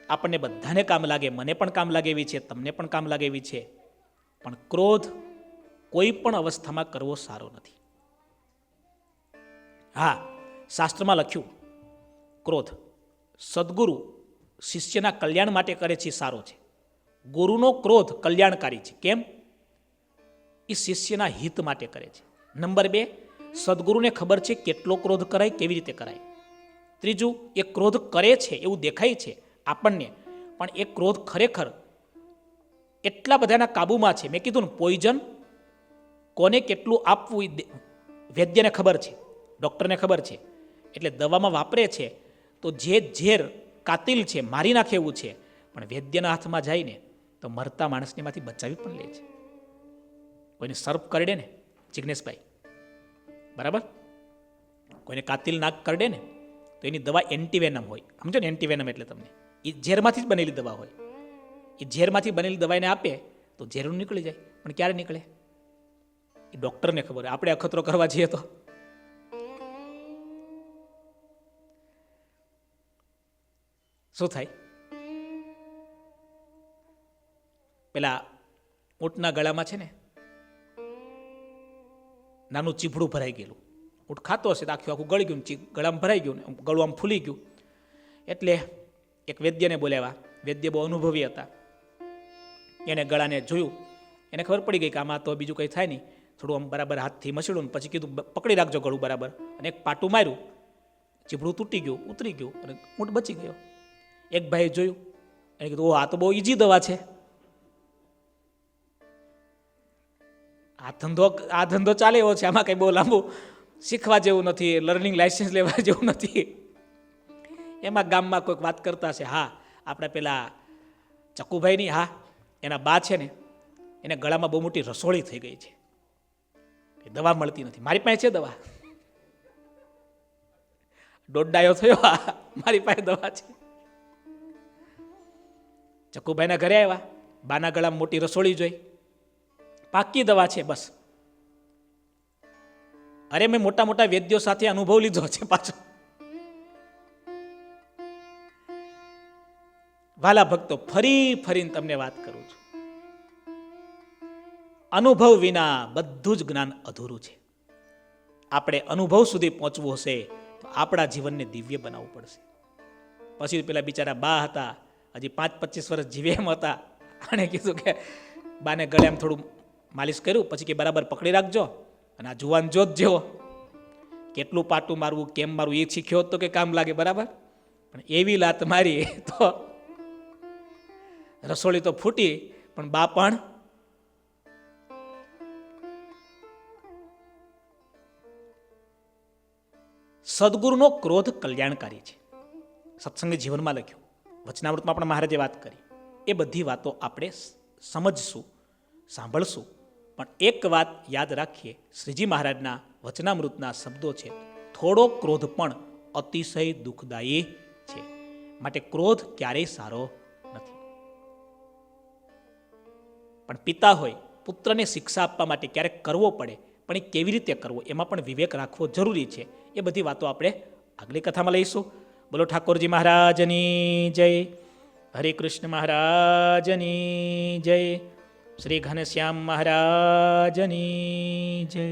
આપણને બધાને કામ લાગે, મને પણ કામ લાગે એવી છે, તમને પણ કામ લાગે એવી છે. પણ ક્રોધ કોઈ પણ અવસ્થામાં કરવો સારો નથી. હા, શાસ્ત્રમાં લખ્યું ક્રોધ સદગુરુ શિષ્યના કલ્યાણ માટે કરે છે, સારો છે. ગુરુનો ક્રોધ કલ્યાણકારી છે. કેમ? એ શિષ્યના હિત માટે કરે છે. નંબર 2, સદગુરુને ખબર છે કેટલો ક્રોધ કરાય, કેવી રીતે કરાય. ત્રીજું, એ ક્રોધ કરે છે એવું દેખાય છે આપણને, પણ એ ક્રોધ ખરેખર એટલા બધાના કાબુમાં છે. મેં કીધું ને, પોઈઝન કોને કેટલું આપવું એ વૈદ્યને ખબર છે, ડૉક્ટરને ખબર છે. એટલે દવામાં વાપરે છે તો જે ઝેર કાતિલ છે, મારી નાખે એવું છે, પણ વૈદ્યના હાથમાં જાય ને તો મરતા માણસનીમાંથી બચાવી પણ લે છે. કોઈને સર્પ કરડે ને, જિગ્નેશભાઈ, બરાબર, કોઈને કાતિલ નાક કરડે ને તો એની દવા એન્ટીવેનમ હોય. સમજો ને, એન્ટીવેનમ એટલે તમને એ ઝેરમાંથી જ બનેલી દવા હોય. એ ઝેરમાંથી બનેલી દવા એને આપે તો ઝેરનું નીકળી જાય. પણ ક્યારે નીકળે એ ડૉક્ટરને ખબર હોય. આપણે અખતરો કરવા જઈએ તો શું થાય? પેલા ઊંટના ગળામાં છે ને નાનું ચીભડું ભરાઈ ગયેલું. ઊંટ ખાતો હશે તો આખું ગળી ગયું, ગળામાં ભરાઈ ગયું, ગળું આમ ફૂલી ગયું. એટલે એક વૈદ્યને બોલાવ્યા. વૈદ્ય બહુ અનુભવી હતા. એને ગળાને જોયું, એને ખબર પડી ગઈ કે આમાં તો બીજું કંઈ થાય નહીં. થોડું આમ બરાબર હાથથી મસળ્યું ને પછી કીધું પકડી રાખજો ગળું બરાબર. અને એક પાટું માર્યું, ચીભડું તૂટી ગયું, ઉતરી ગયું અને ઊંટ બચી ગયો. એક ભાઈએ જોયું, એને કીધું ઓ, આ તો બહુ ઈજી દવા છે. આ ધંધો ચાલે એવો છે, આમાં કંઈ બહુ લાંબુ શીખવા જેવું નથી, લર્નિંગ લાયસન્સ લેવા જેવું નથી. એમાં ગામમાં કોઈક વાત કરતા છે, હા આપણે પેલા ચકુભાઈની, હા એના બા છે ને એને ગળામાં બહુ મોટી રસોળી થઈ ગઈ છે, દવા મળતી નથી. મારી પાસે છે દવા. દોડાયો થયો, મારી પાસે દવા છે. ચકુભાઈના ઘરે આવ્યા, બાના ગળામાં મોટી રસોળી જોઈ, પાકી દવા છે બસ. અરે મેં મોટા મોટા વૈદ્યો સાથે અનુભવ લીધો છે પાછો. વાલા ભક્તો, ફરી ફરીને તમને વાત કરું છું, અનુભવ વિના બધું જ જ્ઞાન અધૂરું છે. આપણે અનુભવ સુધી પહોંચવું હશે તો આપણા જીવનને દિવ્ય બનાવવું પડશે. પછી પેલા બિચારા બા હતા, હજી 5-25 વર્ષ જીવે એમ હતા. અને કીધું કે બાને ગળે એમ થોડું માલિશ કર્યું, પછી કે બરાબર પકડી રાખજો. અને આ જુવાન જોત જેવો કેટલું પાટું મારવું, કેમ મારવું એ શીખ્યો તો કે કામ લાગે, બરાબર. પણ એવી લાત મારી તો રસોળી તો ફૂટી, પણ બા પણ સદગુરુનો ક્રોધ કલ્યાણકારી છે. સત્સંગી જીવનમાં લખ્યું, વચનામૃતમાં પણ મહારાજે વાત કરી. એ બધી વાતો આપણે સમજશું, સાંભળશું. પણ એક વાત યાદ રાખીએ, શ્રીજી મહારાજના વચનામૃતના શબ્દો છે, થોડો ક્રોધ પણ અતિશય દુઃખદાયી છે. માટે ક્રોધ ક્યારેય સારો નથી. પણ પિતા હોય, પુત્રને શિક્ષા આપવા માટે ક્યારેક કરવો પડે, પણ એ કેવી રીતે કરવો એમાં પણ વિવેક રાખવો જરૂરી છે. એ બધી વાતો આપણે આગલી કથામાં લઈશું. બોલો ઠાકોરજી મહારાજની જય, હરે કૃષ્ણ મહારાજની જય, શ્રી ઘનશ્યામ મહારાજની જય.